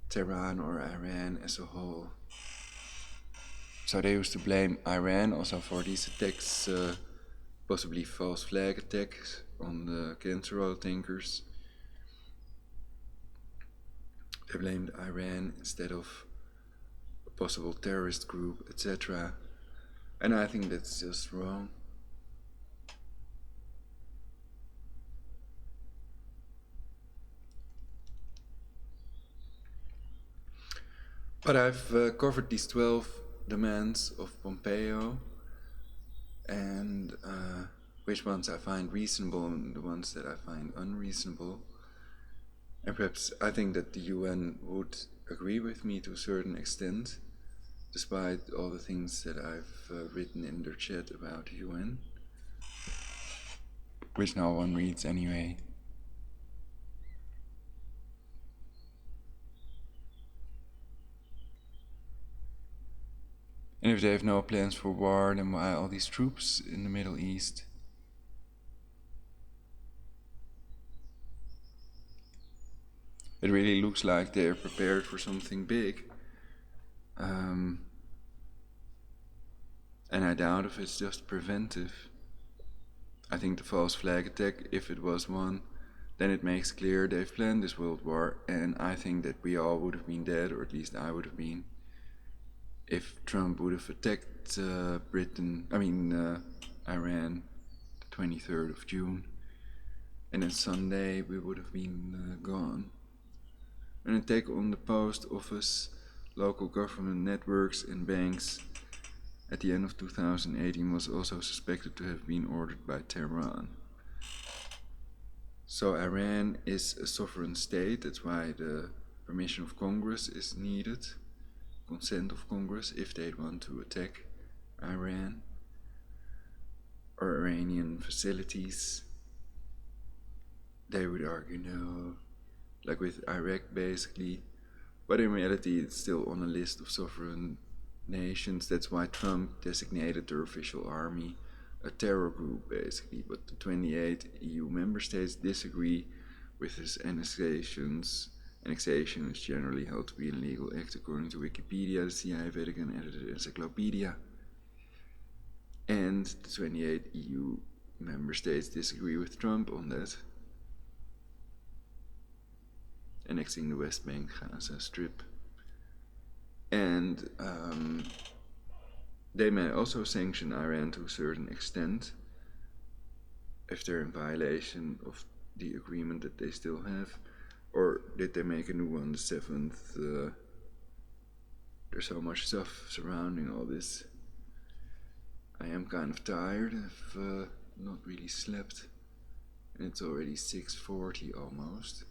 Tehran or Iran as a whole. So they used to blame Iran also for these attacks, possibly false flag attacks on the cancer oil tankers. They blamed Iran instead of a possible terrorist group, etc. And I think that's just wrong. But I've covered these 12 demands of Pompeo, and which ones I find reasonable and the ones that I find unreasonable. And perhaps I think that the UN would agree with me to a certain extent, despite all the things that I've written in their chat about the UN, which no one reads anyway. And if they have no plans for war, then why all these troops in the Middle East? It really looks like they're prepared for something big. And I doubt if it's just preventive. I think the false flag attack, if it was one, then it makes clear they've planned this world war, and I think that we all would have been dead, or at least I would have been, if Trump would have attacked Iran, the 23rd of June, and then Sunday we would have been gone. An attack on the post office, local government networks and banks at the end of 2018 was also suspected to have been ordered by Tehran. So Iran is a sovereign state, that's why the permission of Congress is needed, consent of Congress, if they want to attack Iran or Iranian facilities. They would argue no, like with Iraq basically, but in reality it's still on a list of sovereign nations. That's why Trump designated their official army a terror group basically, but the 28 EU member states disagree with his annexation is generally held to be an illegal act according to Wikipedia, the CIA Vatican edited encyclopedia, and the 28 EU member states disagree with Trump on that, annexing the West Bank, Gaza Strip. And they may also sanction Iran to a certain extent if they're in violation of the agreement that they still have. Or did they make a new one, the 7th? There's so much stuff surrounding all this. I am kind of tired, I've not really slept. and it's already 6:40 almost.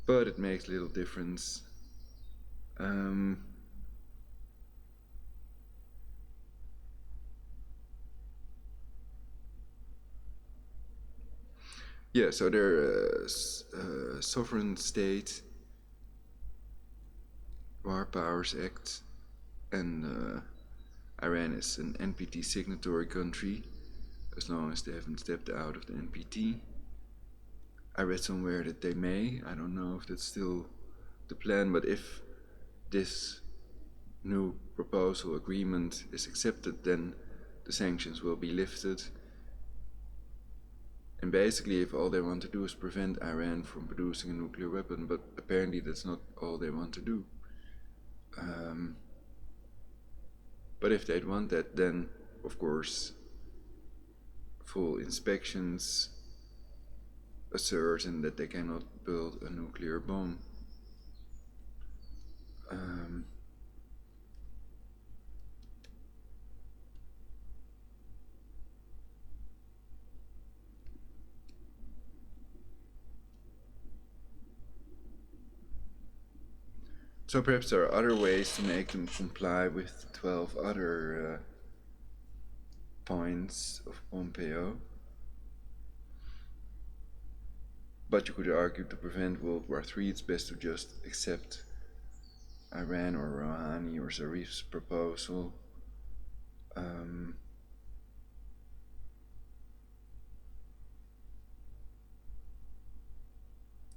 But it makes little difference. Yeah, so they're a sovereign state, War Powers Act, and Iran is an NPT signatory country, as long as they haven't stepped out of the NPT. I read somewhere that they may. I don't know if that's still the plan, but if this new proposal agreement is accepted, then the sanctions will be lifted. And basically, if all they want to do is prevent Iran from producing a nuclear weapon, but apparently that's not all they want to do. But if they'd want that, then, of course, full inspections ascertain that they cannot build a nuclear bomb. So perhaps there are other ways to make them comply with 12 other points of Pompeo. But you could argue to prevent World War III, it's best to just accept Iran or Rouhani or Zarif's proposal.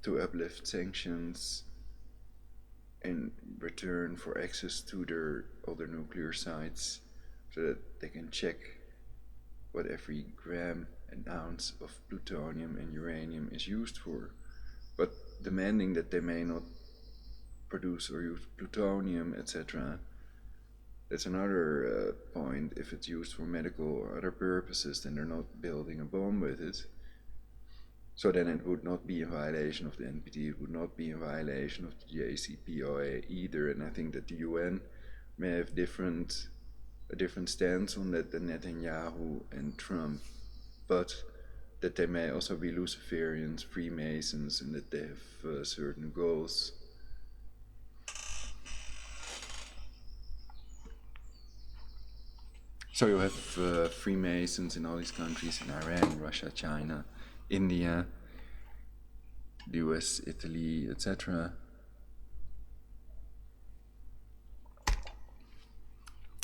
To uplift sanctions in return for access to their other nuclear sites, so that they can check what every gram and ounce of plutonium and uranium is used for, but demanding that they may not produce or use plutonium, etc. That's another point. If it's used for medical or other purposes, then they're not building a bomb with it. So then it would not be in violation of the NPT, it would not be in violation of the JCPOA either, and I think that the UN may have a different stance on that than Netanyahu and Trump, but that they may also be Luciferians, Freemasons, and that they have certain goals. So you have Freemasons in all these countries, in Iran, Russia, China, India, the US, Italy, etc.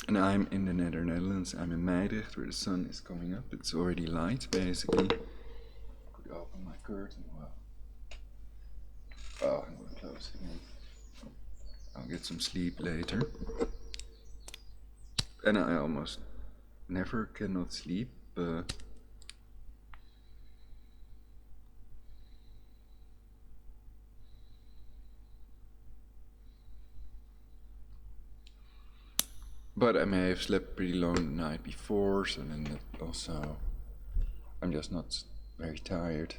And I'm in the Netherlands. I'm in Meidrecht, where the sun is coming up. It's already light, basically. Could open my curtain. Well, oh, I'm going to close it again. I'll get some sleep later. And I almost never cannot sleep. But I may have slept pretty long the night before, so then that also, I'm just not very tired.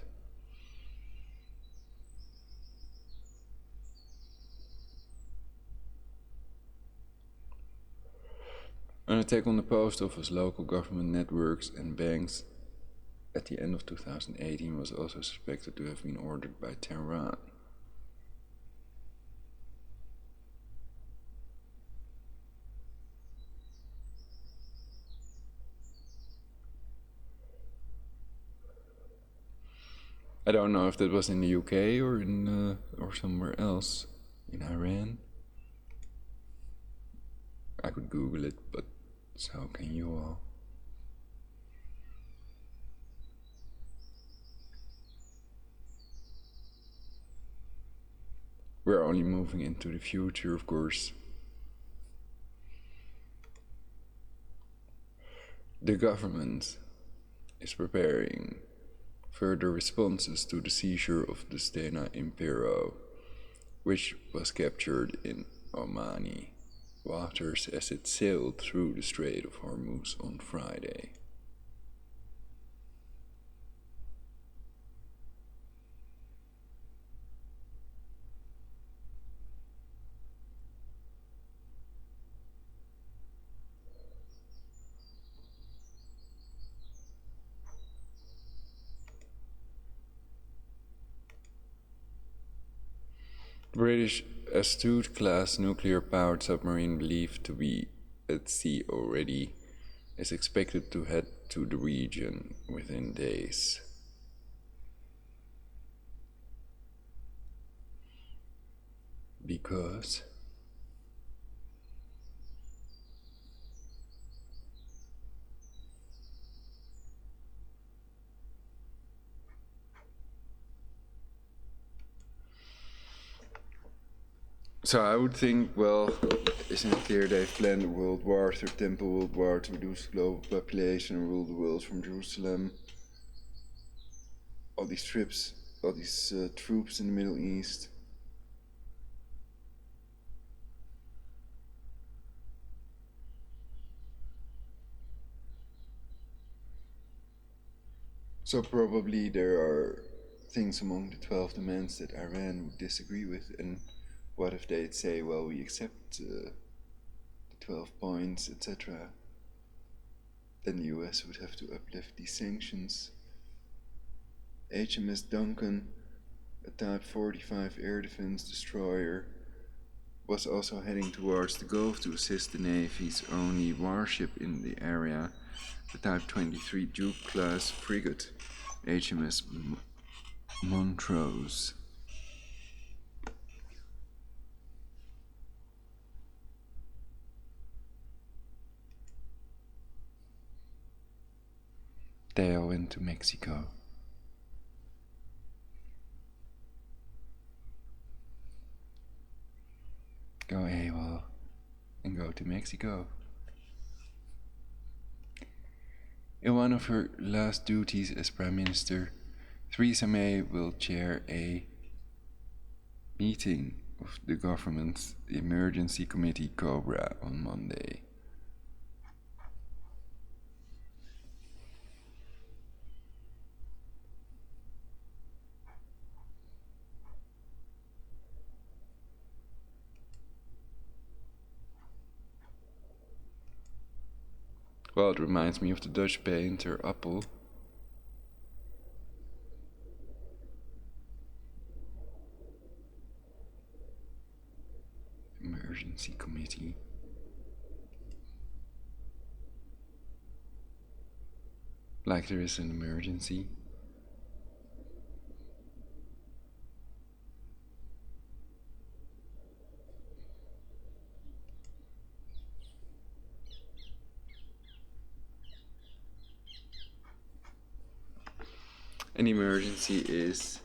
An attack on the post office, local government networks and banks at the end of 2018 was also suspected to have been ordered by Tehran. I don't know if that was in the UK or in or somewhere else, in Iran. I could Google it, but so can you all. We're only moving into the future, of course. The government is preparing further responses to the seizure of the Stena Impero, which was captured in Omani waters as it sailed through the Strait of Hormuz on Friday. British Astute-class nuclear-powered submarine believed to be at sea already is expected to head to the region within days. Because so I would think, well, isn't it clear they've planned a world war, third temple world war, to reduce global population and rule the world from Jerusalem? All these trips, all these troops in the Middle East. So probably there are things among the 12 demands that Iran would disagree with, and what if they'd say, well, we accept the 12 points, etc. Then the US would have to uplift these sanctions. HMS Duncan, a Type 45 air defense destroyer, was also heading towards the Gulf to assist the Navy's only warship in the area, the Type 23 Duke-class frigate, HMS Montrose. They all went to Mexico. Go AWOL and go to Mexico. In one of her last duties as Prime Minister, Theresa May will chair a meeting of the government's emergency committee Cobra on Monday. Well, it reminds me of the Dutch painter Appel. Emergency committee. Like there is an emergency. An emergency is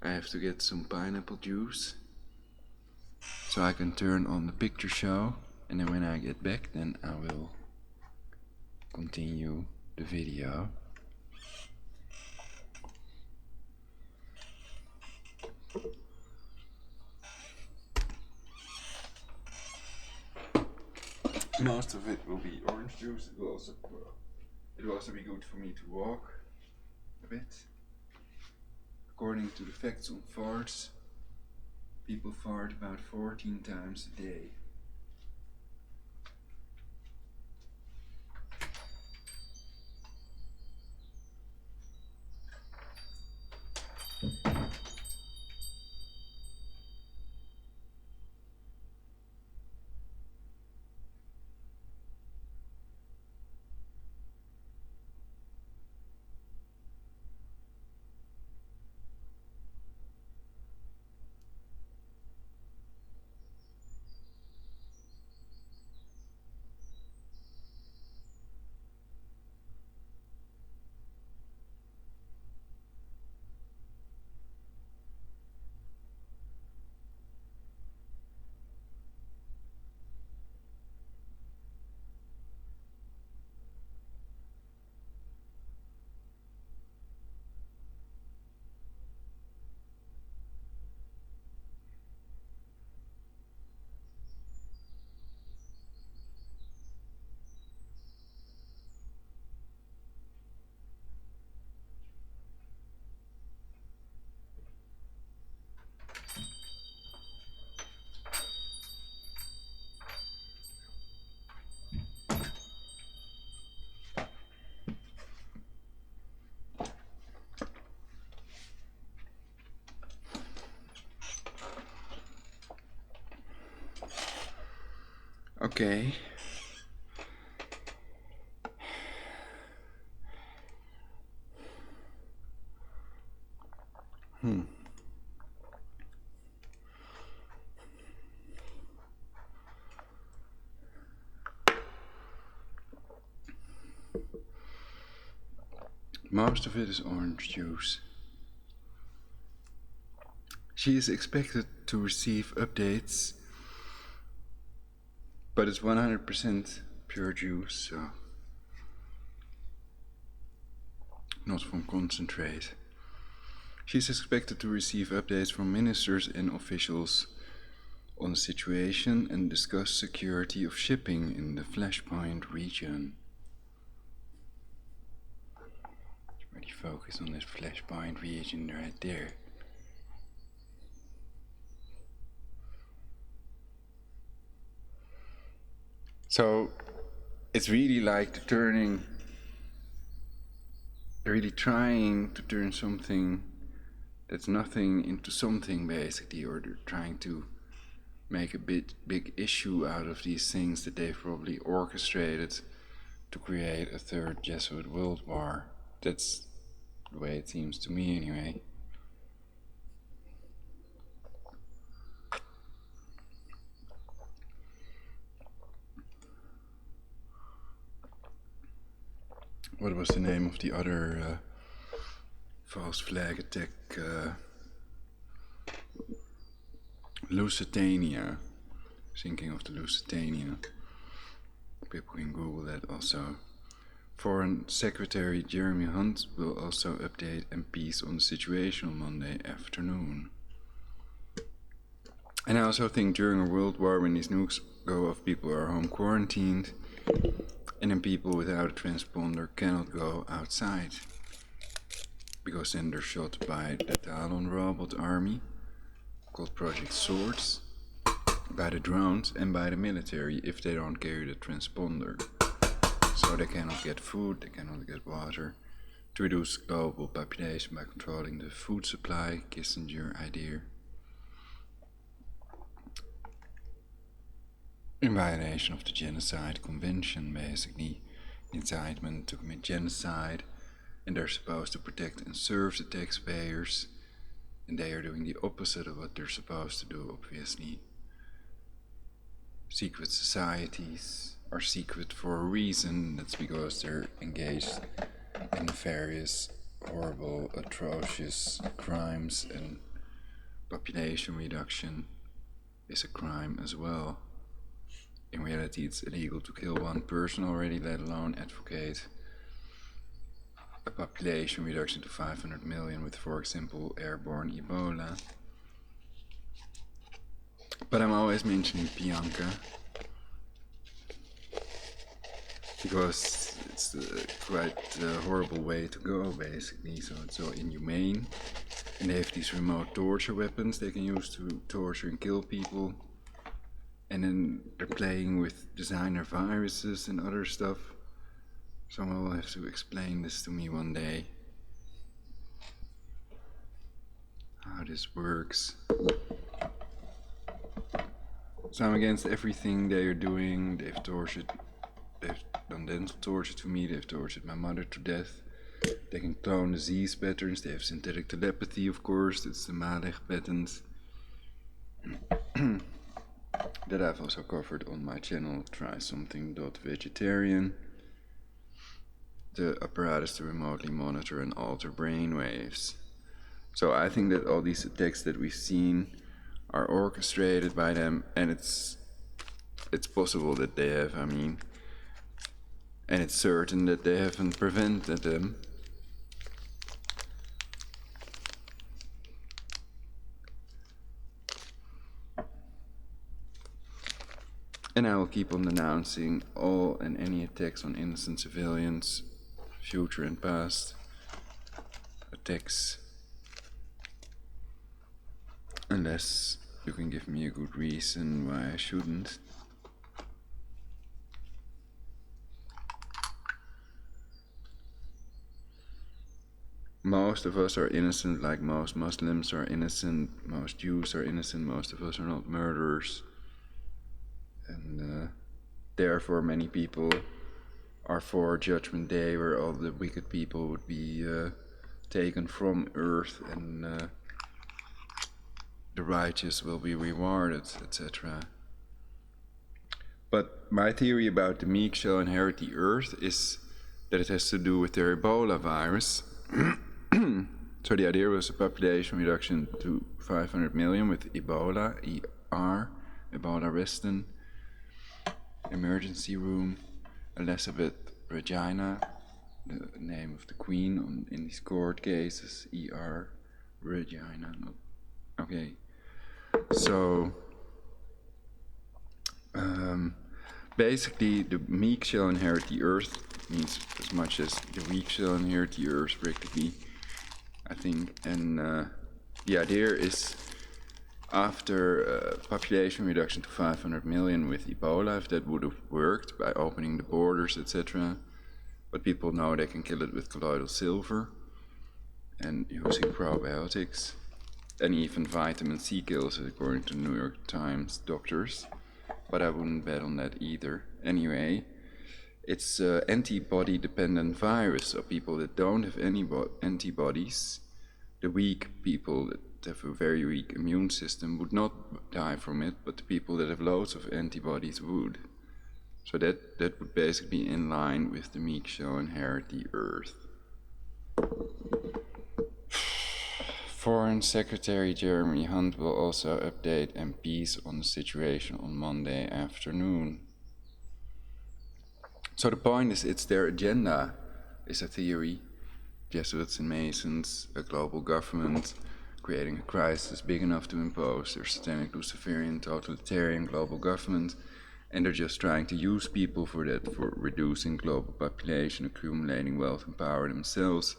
I have to get some pineapple juice so I can turn on the picture show, and then when I get back, then I will continue the video. Most of it will be orange juice. It will also be good for me to walk a bit. According to the facts on farts, people fart about 14 times a day. Okay. Most of it is orange juice. She is expected to receive updates, but it's 100% pure juice, so not from concentrate. She's expected to receive updates from ministers and officials on the situation and discuss security of shipping in the Flashpoint region. Really focus on this Flashpoint region right there. So it's really like really trying to turn something that's nothing into something, basically, or they're trying to make a big issue out of these things that they've probably orchestrated to create a third Jesuit World War. That's the way it seems to me, anyway. What was the name of the other false flag attack? Lusitania. Thinking of the Lusitania. People can Google that also. Foreign Secretary Jeremy Hunt will also update MPs on the situation on Monday afternoon. And I also think during a world war, when these nukes go off, people are home quarantined, and then people without a transponder cannot go outside, because then they're shot by the Talon robot army, called Project Swords, by the drones and by the military if they don't carry the transponder. So they cannot get food, they cannot get water. To reduce global population by controlling the food supply, Kissinger idea. In violation of the Genocide Convention, basically, incitement to commit genocide, and they're supposed to protect and serve the taxpayers, and they are doing the opposite of what they're supposed to do, obviously. Secret societies are secret for a reason. That's because they're engaged in nefarious, horrible, atrocious crimes, and population reduction is a crime as well. In reality, it's illegal to kill one person already, let alone advocate a population reduction to 500 million with, for example, airborne Ebola. But I'm always mentioning Bianca, because it's quite a horrible way to go, basically. So it's so inhumane, and they have these remote torture weapons they can use to torture and kill people, and then they're playing with designer viruses and other stuff. Someone will have to explain this to me one day, how this works. So I'm against everything they are doing. They've done dental torture to me, they've tortured my mother to death. They can clone disease patterns, they have synthetic telepathy, of course, it's the 𝚲𝙾 patent. That I've also covered on my channel, try Something.Vegetarian. The apparatus to remotely monitor and alter brain waves. So I think that all these attacks that we've seen are orchestrated by them, and it's possible that they have, and it's certain that they haven't prevented them. And I will keep on denouncing all and any attacks on innocent civilians, future and past attacks, unless you can give me a good reason why I shouldn't. Most of us are innocent, like most Muslims are innocent, most Jews are innocent, most of us are not murderers. And therefore many people are for Judgment Day, where all the wicked people would be taken from Earth and the righteous will be rewarded, etc. But my theory about the meek shall inherit the earth is that it has to do with their Ebola virus. So the idea was a population reduction to 500 million with Ebola, ER, Ebola Reston, emergency room, Elizabeth Regina, the name of the queen in these court cases, ER, Regina, okay. So, basically, the meek shall inherit the earth means as much as the weak shall inherit the earth, practically, I think. And the idea is, after population reduction to 500 million with Ebola, if that would have worked by opening the borders, etc. But people know they can kill it with colloidal silver and using probiotics. And even vitamin C kills it, according to New York Times doctors. But I wouldn't bet on that either. Anyway, it's an antibody-dependent virus, so people that don't have any antibodies, the weak people that have a very weak immune system would not die from it, but the people that have loads of antibodies would. So that would basically be in line with the meek shall inherit the earth. Foreign Secretary Jeremy Hunt will also update MPs on the situation on Monday afternoon. So the point is, it's their agenda, is a theory. Jesuits and Masons, a global government, creating a crisis big enough to impose their satanic Luciferian totalitarian global government, and they're just trying to use people for that, for reducing global population, accumulating wealth and power themselves,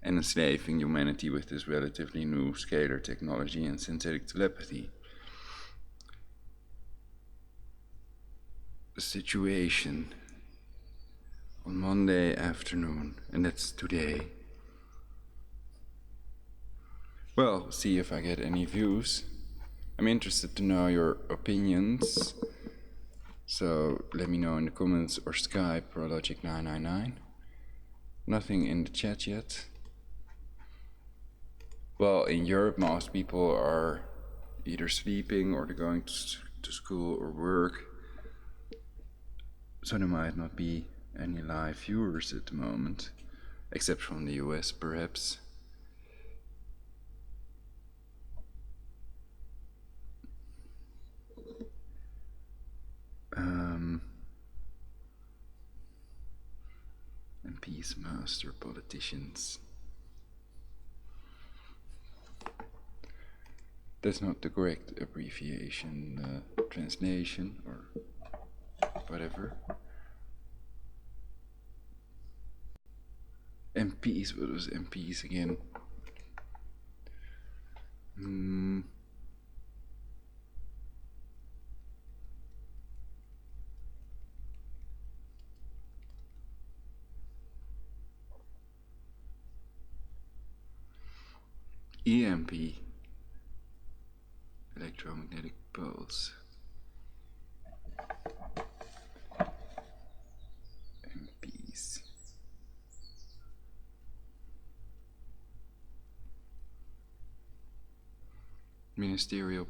and enslaving humanity with this relatively new scalar technology and synthetic telepathy. The situation on Monday afternoon, and that's today. Well, see if I get any views. I'm interested to know your opinions, so let me know in the comments or Skype or Logic999. Nothing in the chat yet. Well, in Europe, most people are either sleeping or they're going to school or work, so there might not be any live viewers at the moment, except from the US, perhaps. And peace master politicians. That's not the correct abbreviation, translation, or whatever. MPs, what was MPs again? EMP, electromagnetic pulse. MPs. Ministerial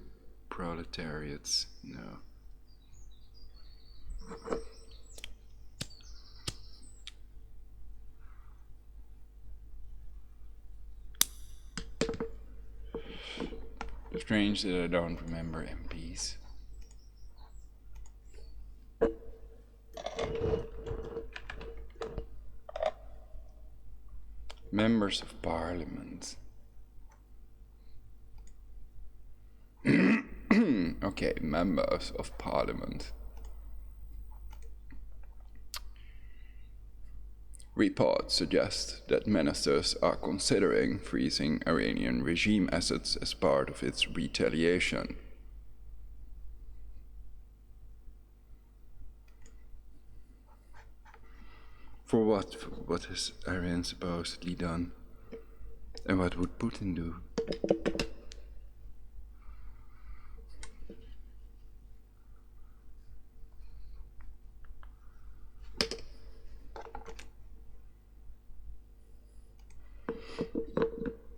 proletariats, no. Strange that I don't remember MPs. Members of Parliament. Okay, members of Parliament. Reports suggest that ministers are considering freezing Iranian regime assets as part of its retaliation. For what? What has Iran supposedly done? And what would Putin do?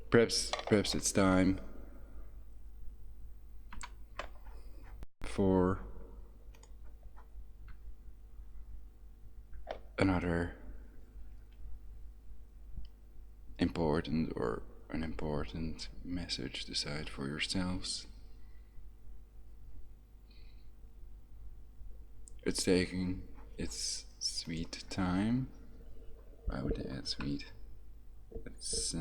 Perhaps it's time for another important or unimportant message. Decide for yourselves. It's taking its sweet time. Why would they add sweet? It's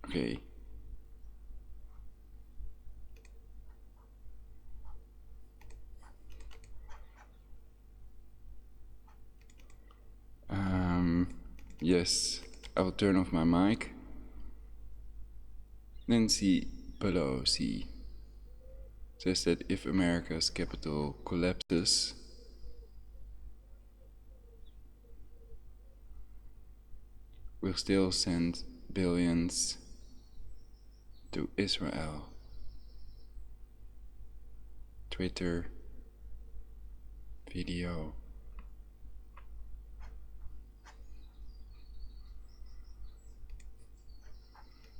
okay. Yes, I will turn off my mic. Nancy Pelosi says that if America's capital collapses, we'll still send billions to Israel. Twitter video.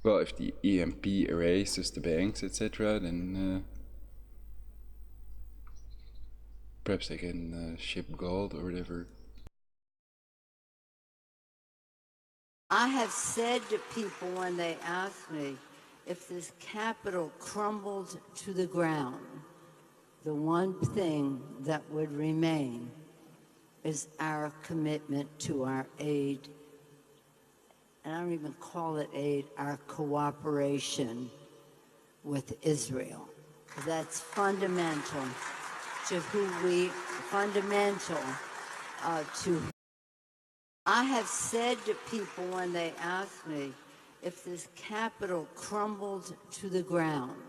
Well, if the EMP erases the banks, etc., then perhaps they can ship gold or whatever. I have said to people when they ask me if this capital crumbled to the ground, the one thing that would remain is our commitment to our aid, and I don't even call it aid, our cooperation with Israel. That's fundamental to who we, fundamental to. I have said to people when they ask me if this capital crumbled to the ground.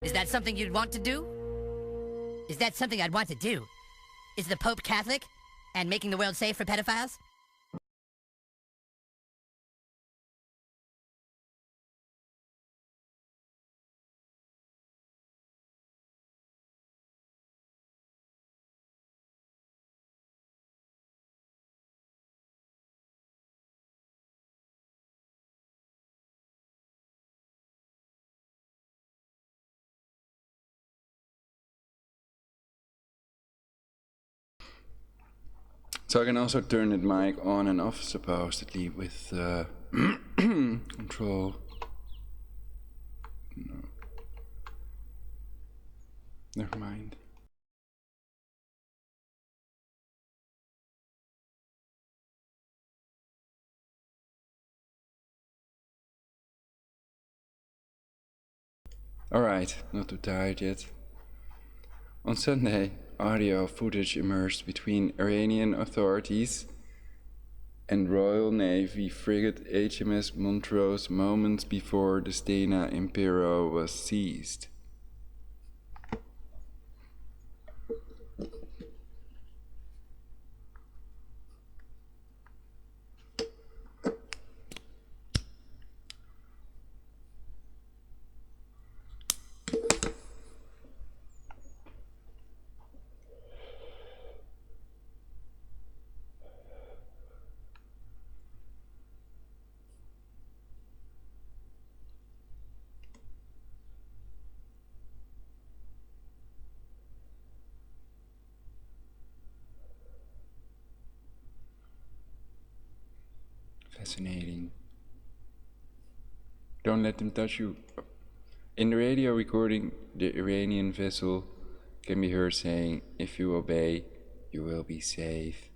Is that something you'd want to do? Is that something I'd want to do? Is the Pope Catholic and making the world safe for pedophiles? So I can also turn that mic on and off supposedly with control. No. Never mind. Alright, not too tired yet. On Sunday, audio footage emerged between Iranian authorities and Royal Navy frigate HMS Montrose moments before the Stena Impero was seized. Fascinating. Don't let them touch you. In the radio recording, the Iranian vessel can be heard saying, "If you obey, you will be safe."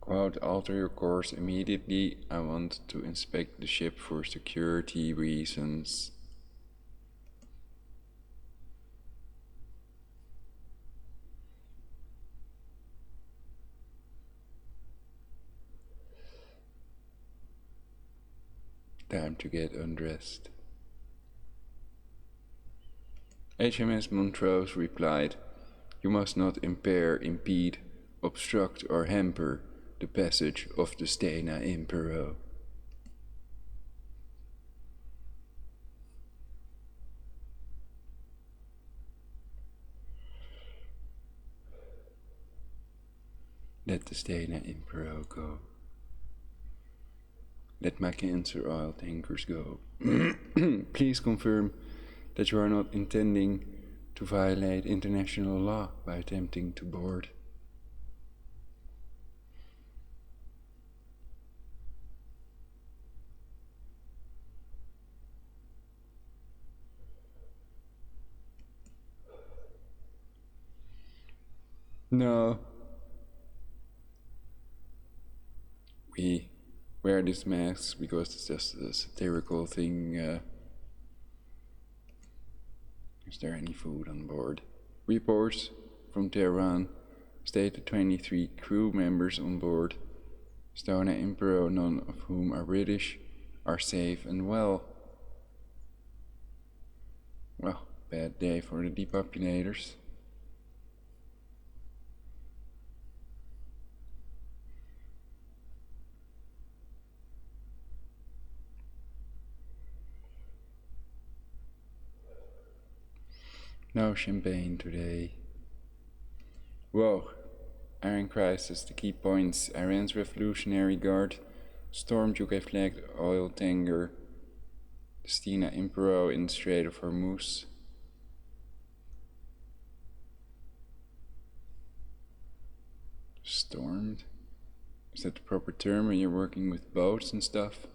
Wow, quote, alter your course immediately. I want to inspect the ship for security reasons. Time to get undressed. HMS Montrose replied, "You must not impair, impede, obstruct or hamper the passage of the 𝙲𝙾𝙽𝚃𝚃." Let the 𝙲𝙾𝙽𝚃 go. Let my cancer oil tankers go. Please confirm that you are not intending to violate international law by attempting to board. No. We wear this mask because it's just a satirical thing. Is there any food on board? Reports from Tehran state that 23 crew members on board 𝙲𝙾𝙽𝚃, none of whom are British, are safe and well. Well, bad day for the depopulators. No champagne today. Whoa. Iran crisis, the key points. Iran's Revolutionary Guard stormed UK-flagged oil tanker the 𝙲𝙾𝙽𝚃 in the Strait of Hormuz. Stormed? Is that the proper term when you're working with boats and stuff?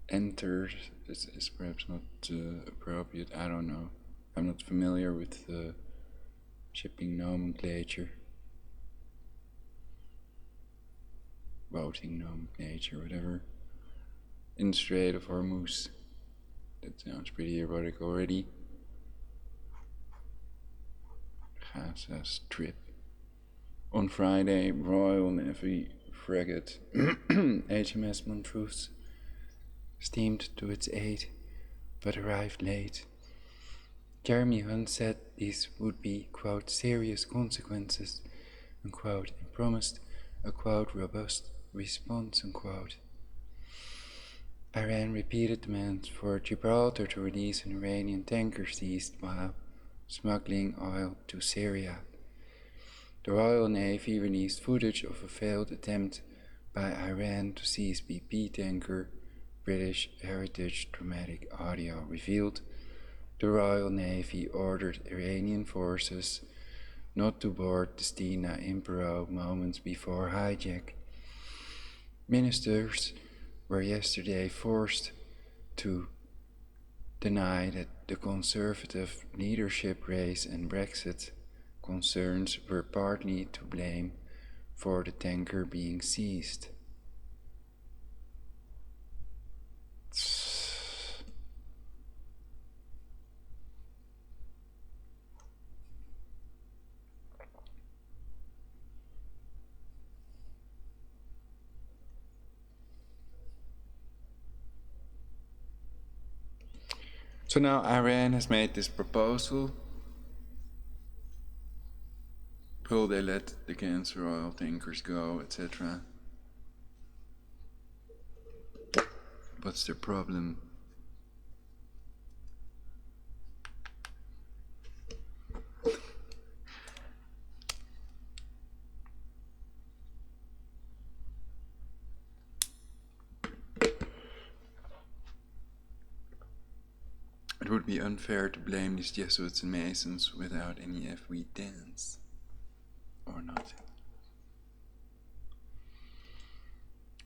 Entered is perhaps not appropriate, I don't know. I'm not familiar with the shipping nomenclature. Boating nomenclature, whatever. In the Strait of Hormuz. That sounds pretty erotic already. Gaza Strip. On Friday, Royal Navy frigate HMS Montrose steamed to its aid, but arrived late. Jeremy Hunt said these would be, quote, serious consequences, unquote, and promised a, quote, robust response, unquote. Iran repeated demands for Gibraltar to release an Iranian tanker seized while smuggling oil to Syria. The Royal Navy released footage of a failed attempt by Iran to seize BP tanker. British Heritage Dramatic Audio revealed the Royal Navy ordered Iranian forces not to board the 𝙲𝙾𝙽𝚃 moments before hijack. Ministers were yesterday forced to deny that the Conservative leadership race and Brexit concerns were partly to blame for the tanker being seized. So now Iran has made this proposal. Will they let the cancer oil tankers go, etc.? What's their problem? It would be unfair to blame these Jesuits and Masons without any evidence, or not.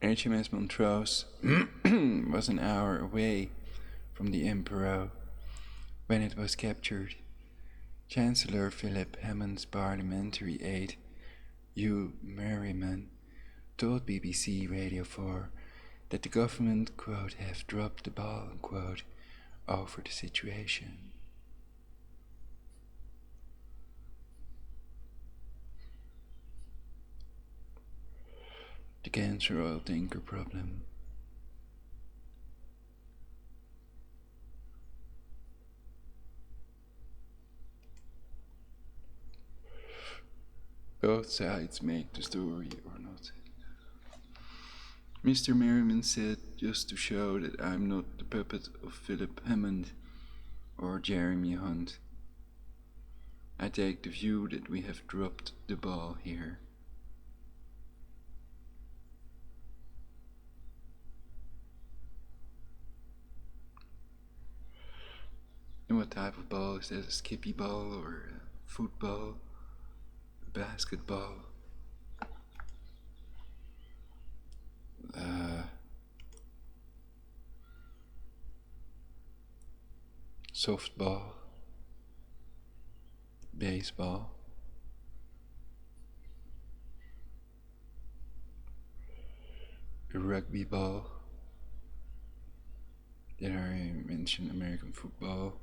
HMS Montrose was an hour away from the Emperor when it was captured. Chancellor Philip Hammond's parliamentary aide, Hugh Merriman, told BBC Radio 4 that the government, quote, have dropped the ball, unquote, over the situation. The cancer oil tanker problem. Both sides make the story or not. Mr. Merriman said, just to show that I'm not the puppet of Philip Hammond or Jeremy Hunt. I take the view that we have dropped the ball here. And what type of ball is that? A skippy ball or a football? A basketball? Softball? Baseball? A rugby ball? Did I mention American football?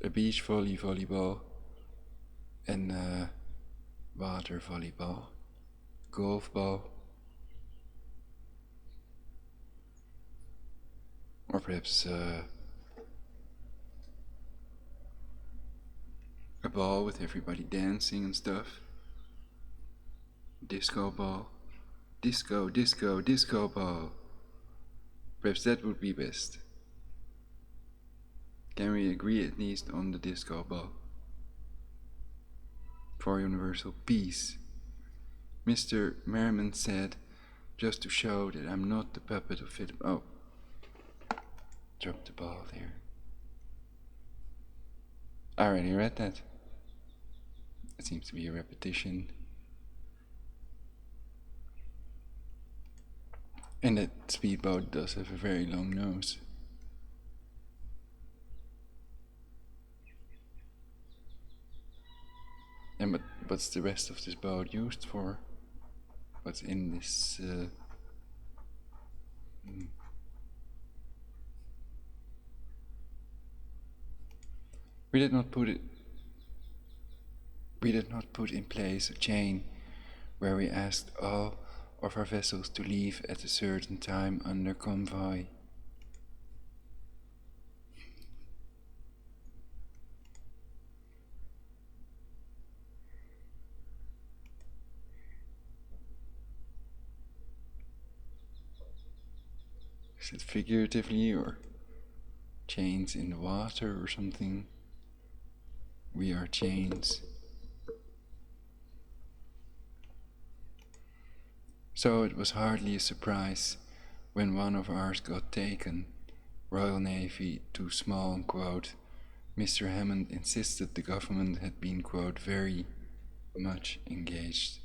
A beach volleyball and water volleyball, golf ball, or perhaps a ball with everybody dancing and stuff. Disco ball, disco ball. Perhaps that would be best. Can we agree at least on the disco ball? For universal peace. Mr. Merriman said, just to show that I'm not the puppet of Philip. Oh, dropped the ball there. I already read that. It seems to be a repetition. And that speedboat does have a very long nose. And what's the rest of this boat used for? What's in this? We did not put in place a chain where we asked all of our vessels to leave at a certain time under convoy. Is it figuratively or chains in the water or something? We are chains. So it was hardly a surprise when one of ours got taken. Royal Navy too small, quote. Mr. Hammond insisted the government had been, quote, very much engaged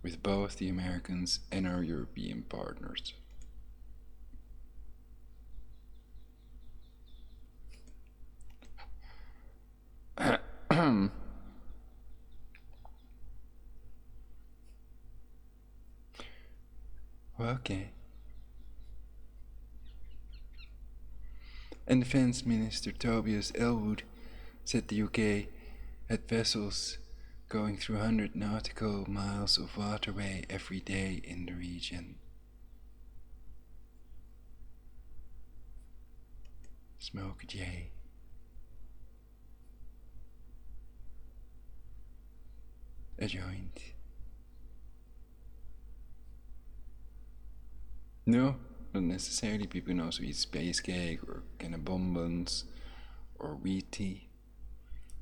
with both the Americans and our European partners. Okay. And Defence Minister Tobias Ellwood said the UK had vessels going through 100 nautical miles of waterway every day in the region. Smoke a J. A joint. No, not necessarily. People can also eat space cake or bonbons or wheat tea.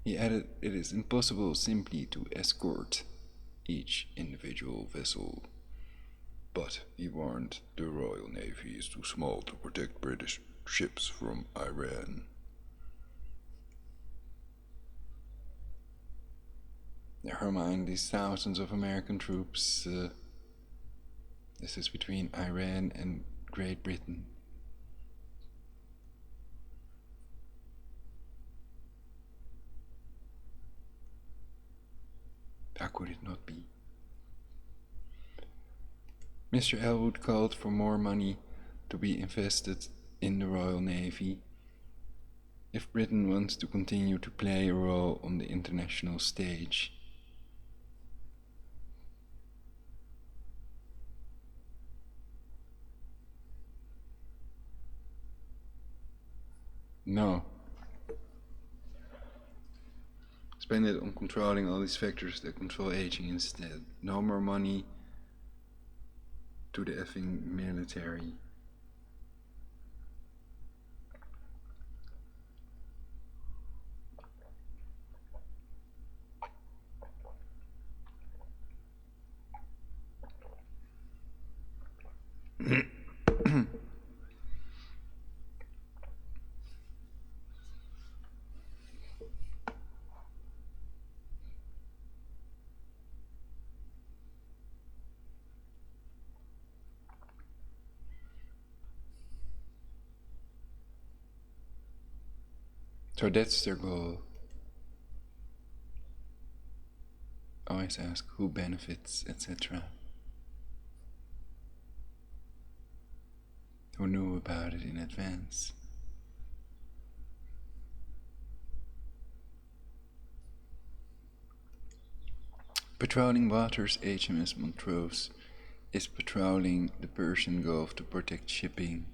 He added, it is impossible simply to escort each individual vessel. But he warned the Royal Navy is too small to protect British ships from Iran. They're harming these thousands of American troops. This is between Iran and Great Britain. How could it not be? Mr. Elwood called for more money to be invested in the Royal Navy if Britain wants to continue to play a role on the international stage. No. Spend it on controlling all these factors that control aging instead. No more money to the effing military. So that's their goal. Always ask who benefits, etc. Who knew about it in advance? Patrolling waters HMS Montrose is patrolling the Persian Gulf to protect shipping.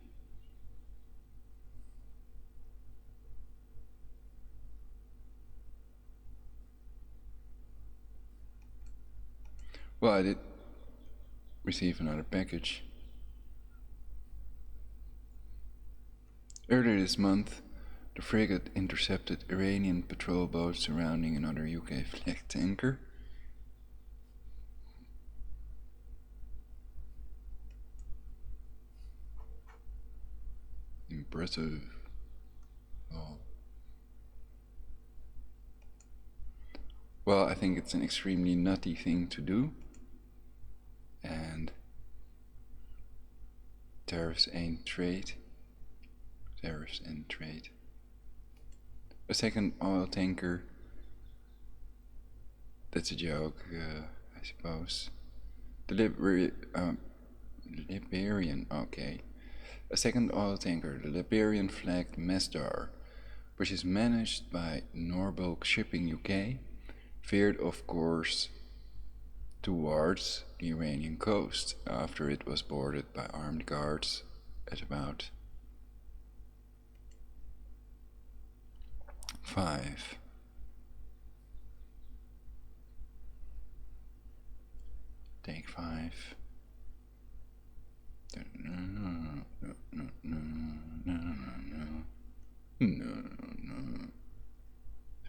Well, I did receive another package. Earlier this month, the frigate intercepted Iranian patrol boats surrounding another UK flagged tanker. Impressive. Oh. Well, I think it's an extremely nutty thing to do. And tariffs ain't trade. Tariffs and trade. A second oil tanker. That's a joke, I suppose. The Liberian, okay. A second oil tanker, the Liberian flagged Masdar, which is managed by Norfolk Shipping UK, veered off course towards the Iranian coast after it was boarded by armed guards at about 5. Take 5. No.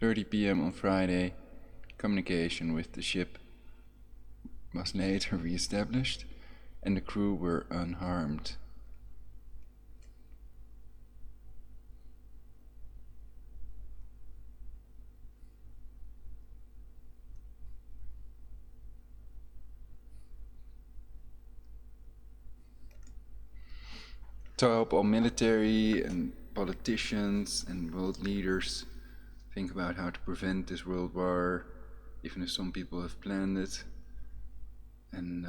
30 p.m. on Friday, communication with the ship was later re-established and the crew were unharmed. So I hope all military and politicians and world leaders think about how to prevent this world war, even if some people have planned it. And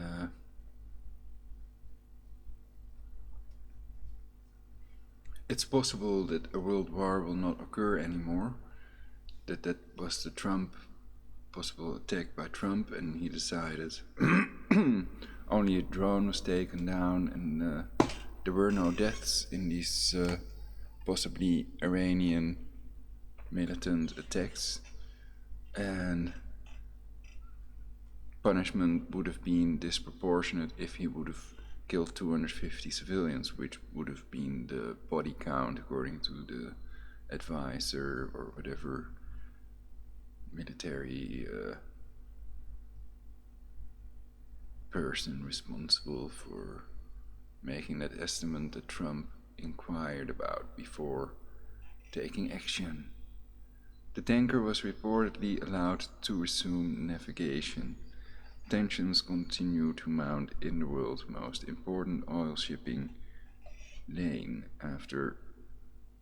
it's possible that a world war will not occur anymore. That was the possible attack by Trump, and he decided only a drone was taken down, and there were no deaths in these possibly Iranian militant attacks, and punishment would have been disproportionate if he would have killed 250 civilians, which would have been the body count according to the advisor or whatever military person responsible for making that estimate that Trump inquired about before taking action. The tanker was reportedly allowed to resume navigation. Tensions continue to mount in the world's most important oil shipping lane after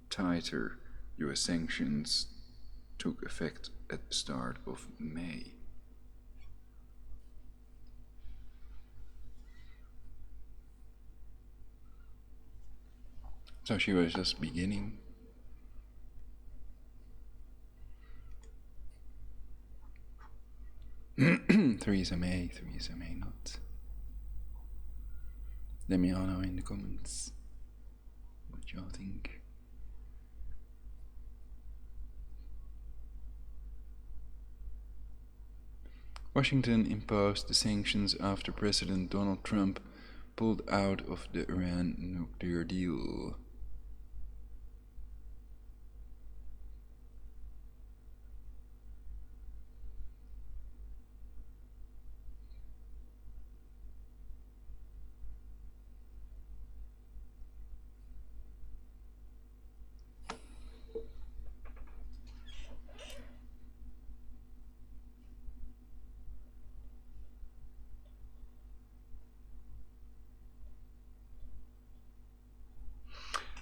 tighter US sanctions took effect at the start of May. So she was just beginning. Theresa May not. Let me all know in the comments what y'all think. Washington imposed the sanctions after President Donald Trump pulled out of the Iran nuclear deal.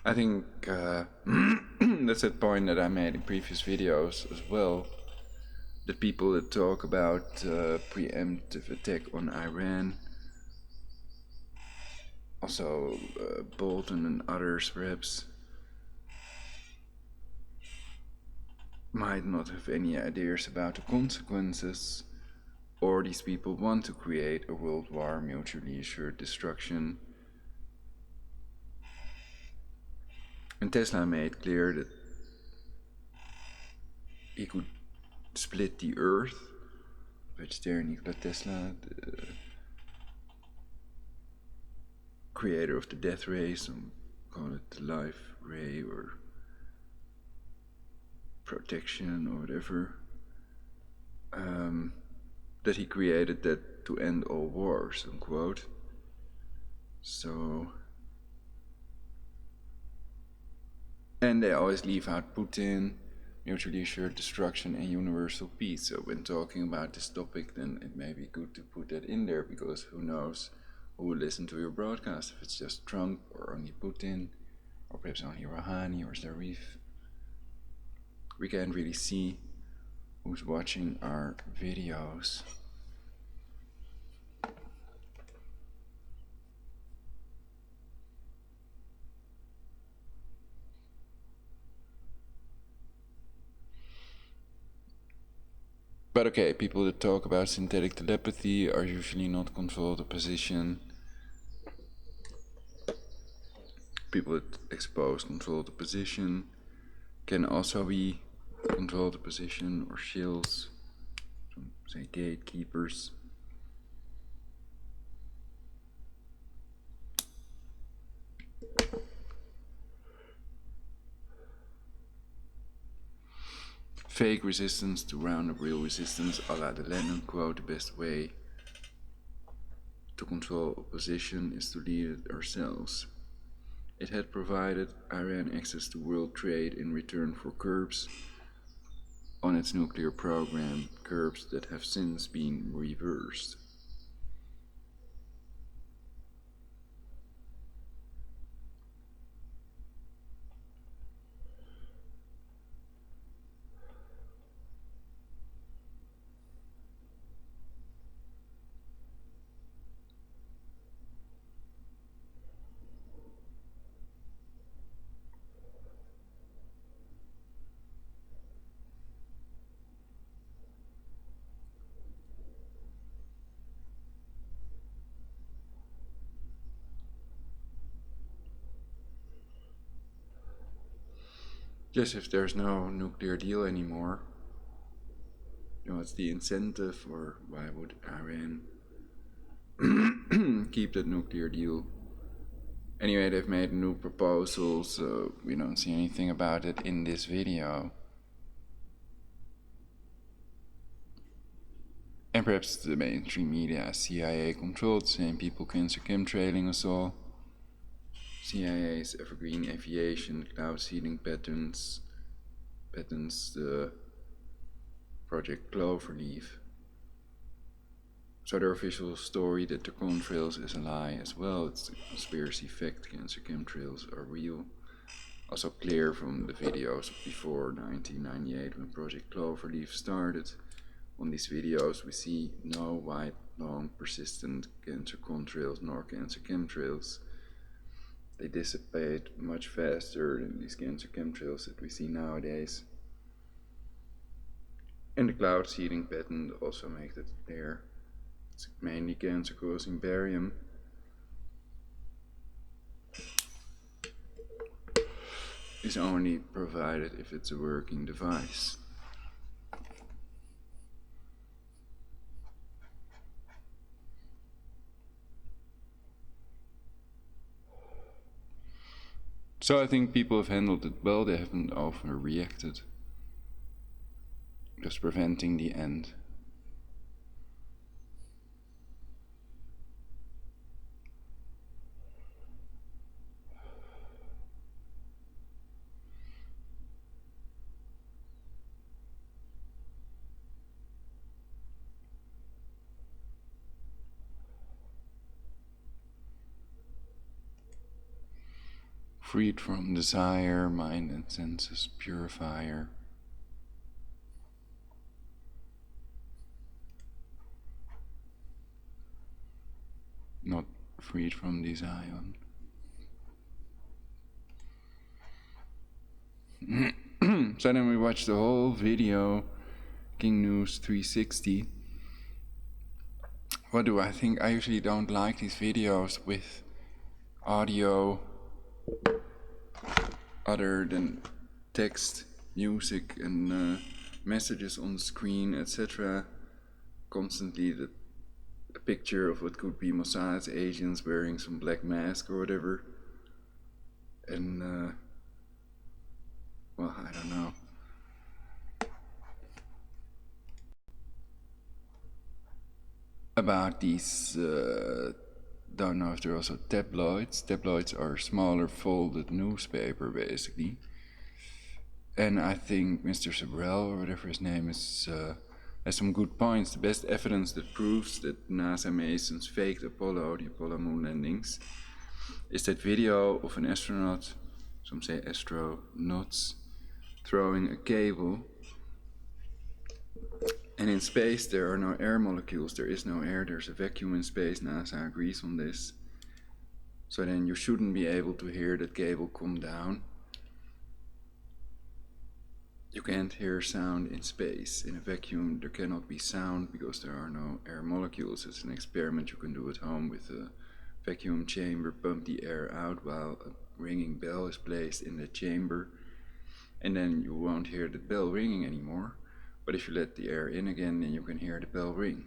I think that's that point that I made in previous videos as well. The people that talk about preemptive attack on Iran, also Bolton and others perhaps, might not have any ideas about the consequences, or these people want to create a world war, mutually assured destruction. And Tesla made clear that he could split the earth. Vegetarian Nikola Tesla, the creator of the death ray, some call it the life ray or protection or whatever, that he created that to end all wars, unquote. So, and they always leave out Putin, mutually assured destruction, and universal peace. So when talking about this topic, then it may be good to put that in there, because who knows who will listen to your broadcast, if it's just Trump or only Putin, or perhaps only Rouhani or Zarif. We can't really see who's watching our videos. But okay, people that talk about synthetic telepathy are usually not controlled opposition. People that expose controlled opposition can also be controlled opposition or shills, say gatekeepers. Fake resistance to round up real resistance, a la the Lennon quote, the best way to control opposition is to lead it ourselves. It had provided Iran access to world trade in return for curbs on its nuclear program, curbs that have since been reversed. Yes, if there's no nuclear deal anymore, what's the incentive, or why would Iran keep that nuclear deal? Anyway, they've made a new proposal, so we don't see anything about it in this video. And perhaps the mainstream media is CIA controlled, same people chemtrailing us all. CIA's evergreen aviation, cloud seeding patents, the Project Cloverleaf. So their official story that the contrails is a lie as well. It's a conspiracy fact, cancer chemtrails are real. Also clear from the videos before 1998 when Project Cloverleaf started. On these videos we see no white, long, persistent cancer contrails nor cancer chemtrails. They dissipate much faster than these cancer chemtrails that we see nowadays. And the cloud seeding pattern also makes it clear. It's mainly cancer-causing barium. Is only provided if it's a working device. So I think people have handled it well. They haven't overreacted, just preventing the end. Freed from desire, mind and senses, purifier. Not freed from desire. So then we watched the whole video, King News 360. What do I think? I usually don't like these videos with audio other than text, music and messages on the screen, etc. Constantly a picture of what could be Mossad agents wearing some black mask or whatever. And well, I don't know. About these, don't know if they're also tabloids. Tabloids are smaller folded newspaper basically. And I think Mr. Sabrell, or whatever his name is, has some good points. The best evidence that proves that NASA Masons faked Apollo, the Apollo moon landings, is that video of an astronaut, some say astronauts, throwing a cable. And in space there are no air molecules, there is no air, there's a vacuum in space, NASA agrees on this. So then you shouldn't be able to hear that cable come down. You can't hear sound in space. In a vacuum there cannot be sound because there are no air molecules. It's an experiment you can do at home with a vacuum chamber, pump the air out while a ringing bell is placed in the chamber. And then you won't hear the bell ringing anymore. But if you let the air in again, then you can hear the bell ring.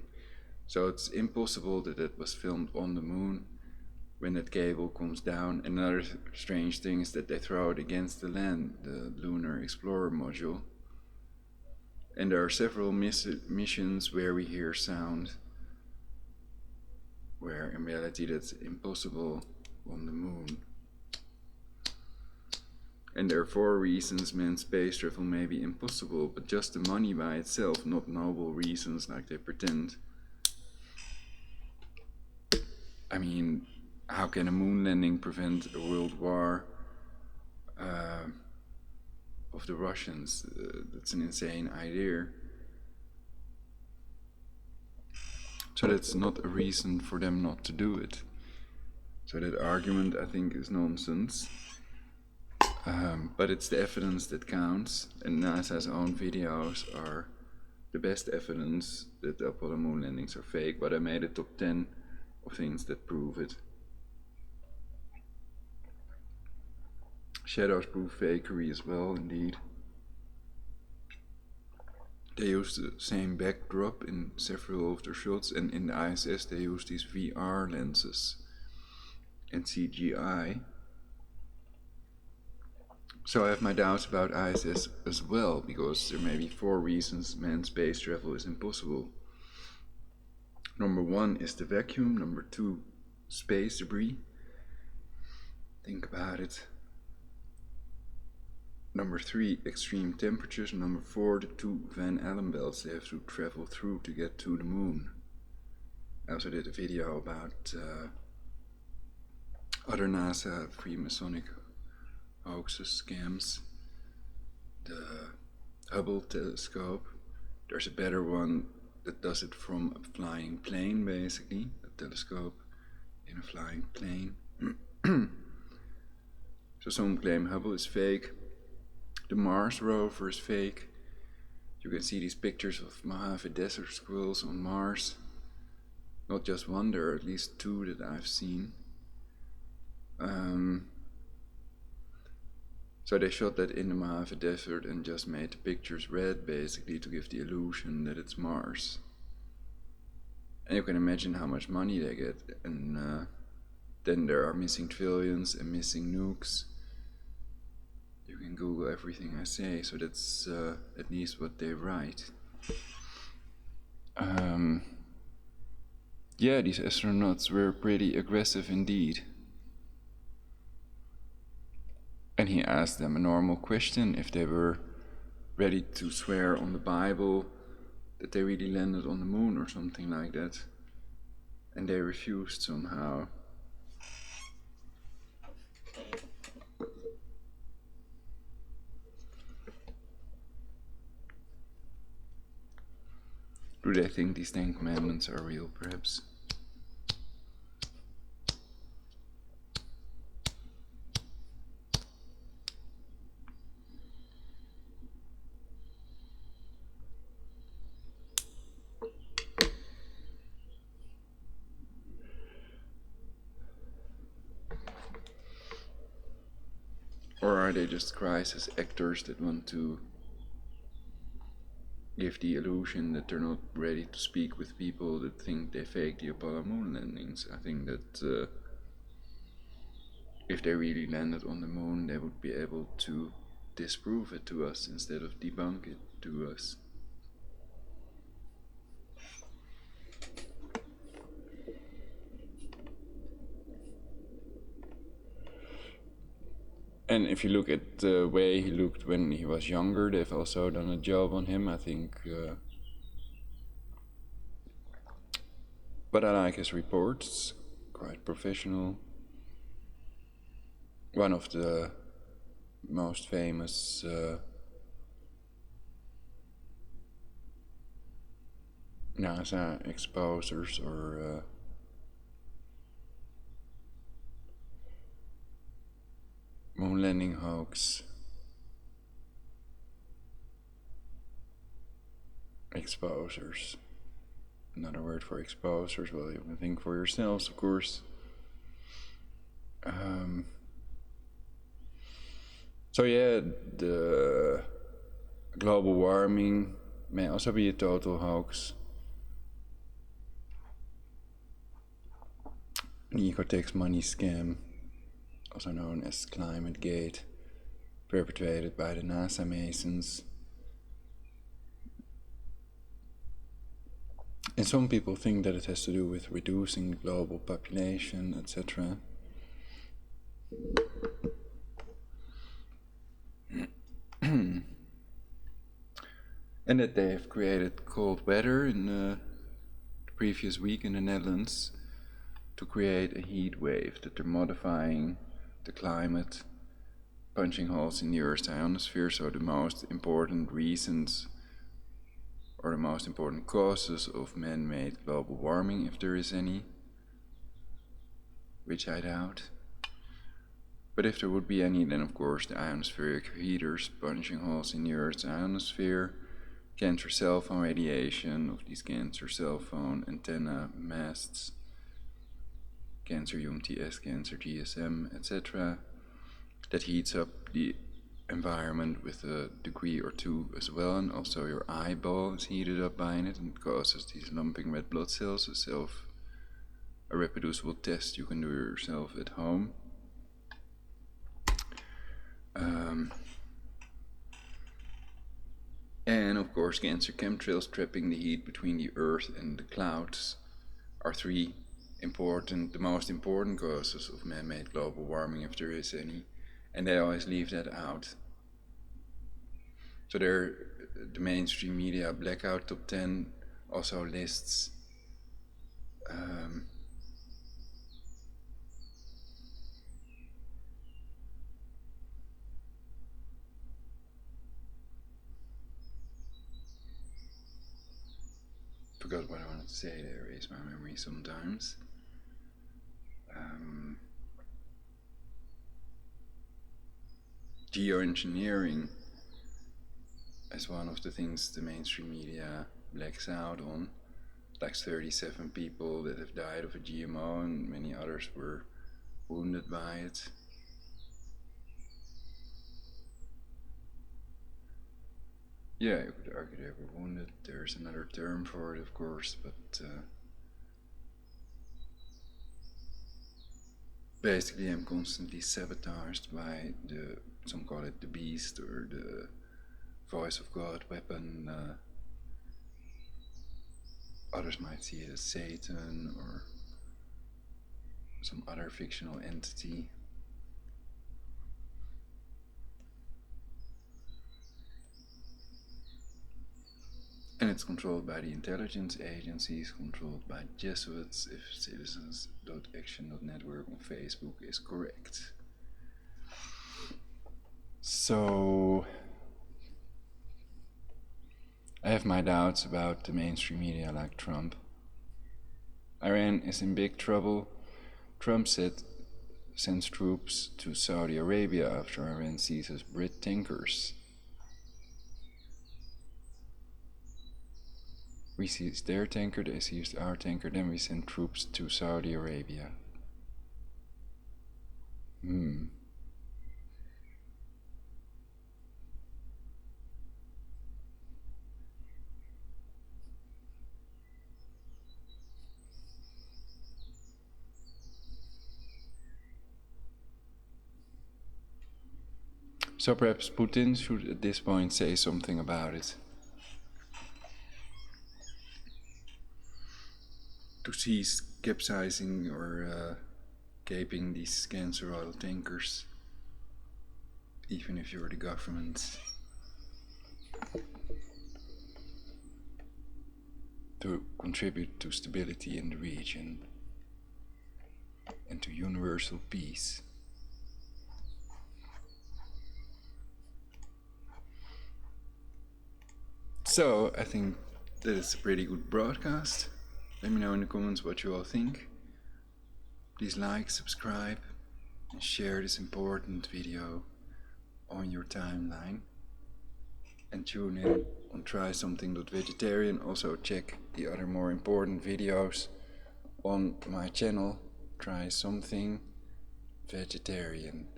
So it's impossible that it was filmed on the moon when that cable comes down. And another strange thing is that they throw it against the land, the Lunar Explorer module. And there are several missions where we hear sound, where in reality that's impossible on the moon. And there are 4 reasons manned space travel may be impossible, but just the money by itself, not noble reasons like they pretend. I mean, how can a moon landing prevent a world war of the Russians? That's an insane idea. So that's not a reason for them not to do it. So that argument, I think, is nonsense. But it's the evidence that counts, and NASA's own videos are the best evidence that the Apollo moon landings are fake, but I made a top 10 of things that prove it. Shadows prove fakery as well, indeed. They use the same backdrop in several of their shots, and in the ISS they use these VR lenses and CGI. So I have my doubts about ISS as well, because there may be 4 reasons manned space travel is impossible. Number 1 is the vacuum, number 2, space debris. Think about it. Number 3, extreme temperatures. Number 4, the 2 Van Allen belts they have to travel through to get to the moon. I also did a video about other NASA Freemasonic hoaxes, scams. The Hubble telescope. There's a better one that does it from a flying plane, basically. A telescope in a flying plane. So some claim Hubble is fake. The Mars rover is fake. You can see these pictures of Mojave Desert squirrels on Mars. Not just one, there are at least 2 that I've seen. So they shot that in the Mojave Desert and just made the pictures red, basically, to give the illusion that it's Mars. And you can imagine how much money they get. And then there are missing trillions and missing nukes. You can Google everything I say, so that's at least what they write. Yeah, these astronauts were pretty aggressive indeed. And he asked them a normal question, if they were ready to swear on the Bible that they really landed on the moon or something like that. And they refused somehow. Do they think these 10 commandments are real, perhaps? Or are they just crisis actors that want to give the illusion that they're not ready to speak with people that think they faked the Apollo moon landings? I think that if they really landed on the moon, they would be able to disprove it to us instead of debunk it to us. And if you look at the way he looked when he was younger, they've also done a job on him, I think. But I like his reports, quite professional. One of the most famous NASA exposers or moon landing hoax exposers. Another word for exposers, well, you can think for yourselves, of course. So yeah, the global warming may also be a total hoax. The ecotax money scam, also known as ClimateGate, perpetrated by the NASA Masons. And some people think that it has to do with reducing global population, etc. And that they have created cold weather in the previous week in the Netherlands to create a heat wave, that they're modifying the climate, punching holes in the Earth's ionosphere. So the most important reasons or the most important causes of man-made global warming, if there is any, which I doubt. But if there would be any, then of course the ionospheric heaters, punching holes in the Earth's ionosphere, cancer cell phone radiation of these cancer cell phone antenna masts, cancer UMTS, cancer GSM, etc. That heats up the environment with a degree or 2 as well, and also your eyeball is heated up by it and causes these lumping red blood cells. A reproducible test you can do yourself at home. And of course cancer chemtrails trapping the heat between the Earth and the clouds are the most important causes of man-made global warming, if there is any, and they always leave that out. So there, the mainstream media blackout top 10 also lists forgot what I wanted to say there, erase my memory sometimes. Geoengineering is one of the things the mainstream media blacks out on. Like 37 people that have died of a GMO and many others were wounded by it. Yeah, you could argue they were wounded. There's another term for it, of course, but basically I'm constantly sabotaged by some call it the beast or the voice of God weapon. Others might see it as Satan or some other fictional entity. And it's controlled by the intelligence agencies, controlled by Jesuits, if citizens.action.network on Facebook is correct. So I have my doubts about the mainstream media like Trump. Iran is in big trouble. Trump sends troops to Saudi Arabia after Iran seizes Brit tankers. We seized their tanker, they seized our tanker, then we sent troops to Saudi Arabia. So perhaps Putin should at this point say something about it. To cease capsizing or caping these cancer oil tankers, even if you're the government. To contribute to stability in the region and to universal peace. So, I think that it's a pretty good broadcast. Let me know in the comments what you all think. Please like, subscribe, and share this important video on your timeline. And tune in on Try Something.Vegetarian. Also check the other more important videos on my channel, Try Something Vegetarian.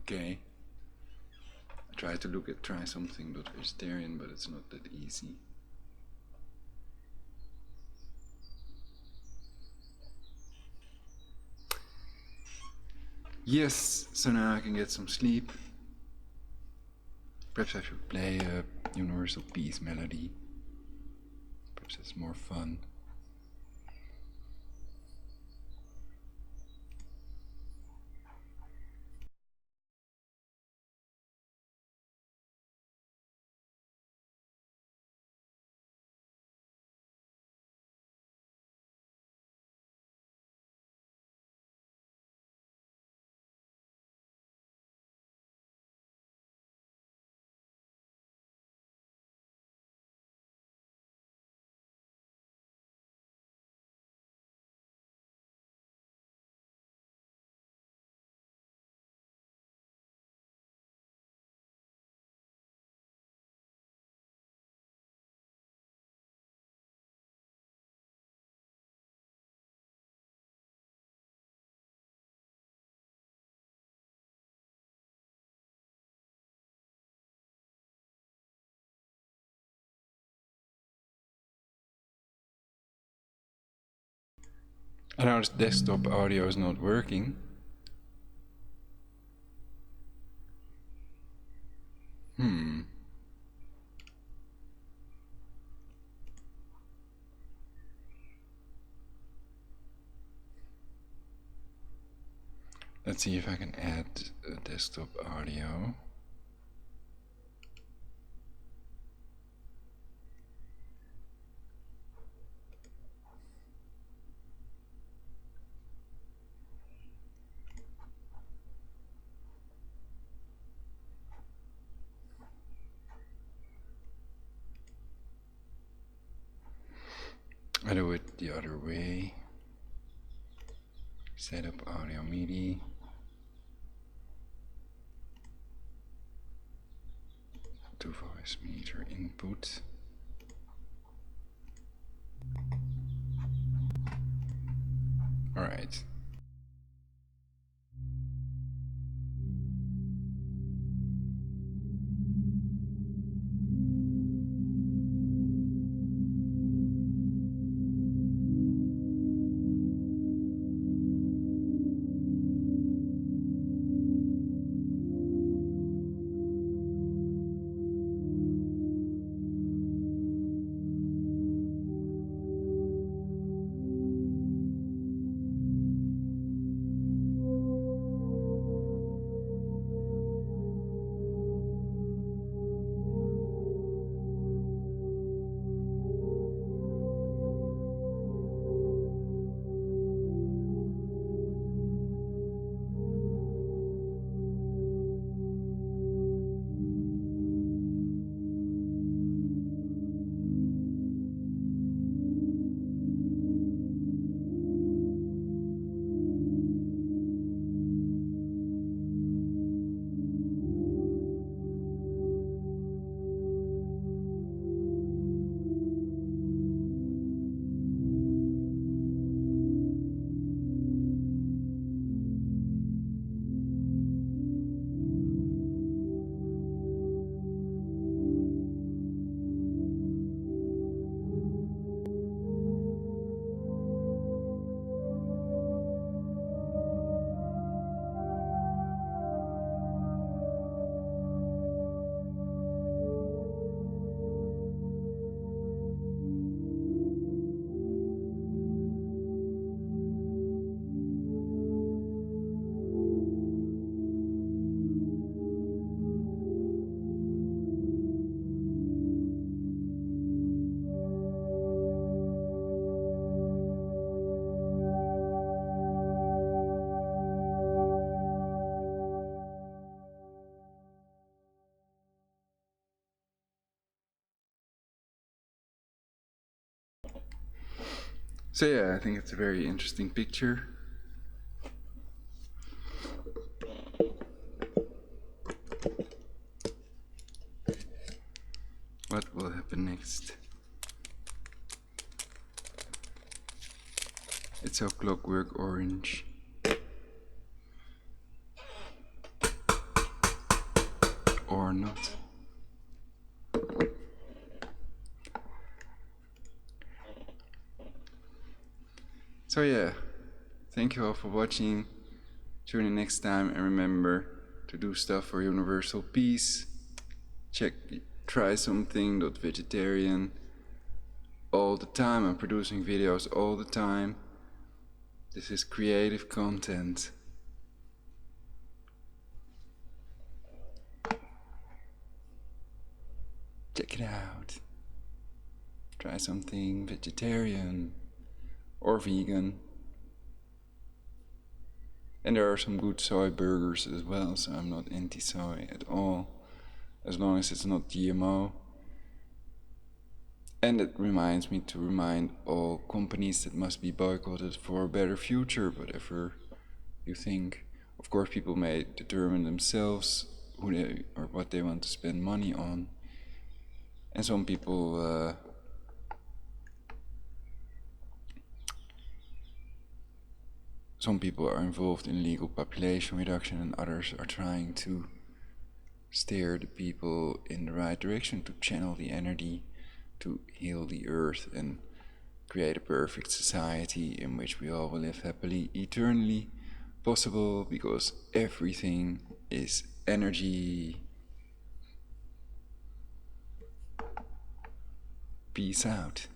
Okay. I try to look at Try Something.Vegetarian, but it's not that easy. Yes, so now I can get some sleep. Perhaps I should play a Universal Peace melody. Perhaps it's more fun. And our desktop audio is not working. Let's see if I can add a desktop audio. I do it the other way. Set up audio MIDI. To voice meter input. All right. So yeah, I think it's a very interesting picture. What will happen next? It's so clockwork orange. Or not. So yeah, thank you all for watching. Tune in next time, and remember to do stuff for universal peace. Try something.vegetarian all the time. I'm producing videos all the time. This is creative content. Check it out. Try something vegetarian or vegan. And there are some good soy burgers as well, so I'm not anti-soy at all, as long as it's not GMO. And it reminds me to remind all companies that must be boycotted for a better future, whatever you think. Of course, people may determine themselves who they or what they want to spend money on. And some people are involved in legal population reduction, and others are trying to steer the people in the right direction, to channel the energy, to heal the earth and create a perfect society in which we all will live happily eternally. Possible because everything is energy. Peace out.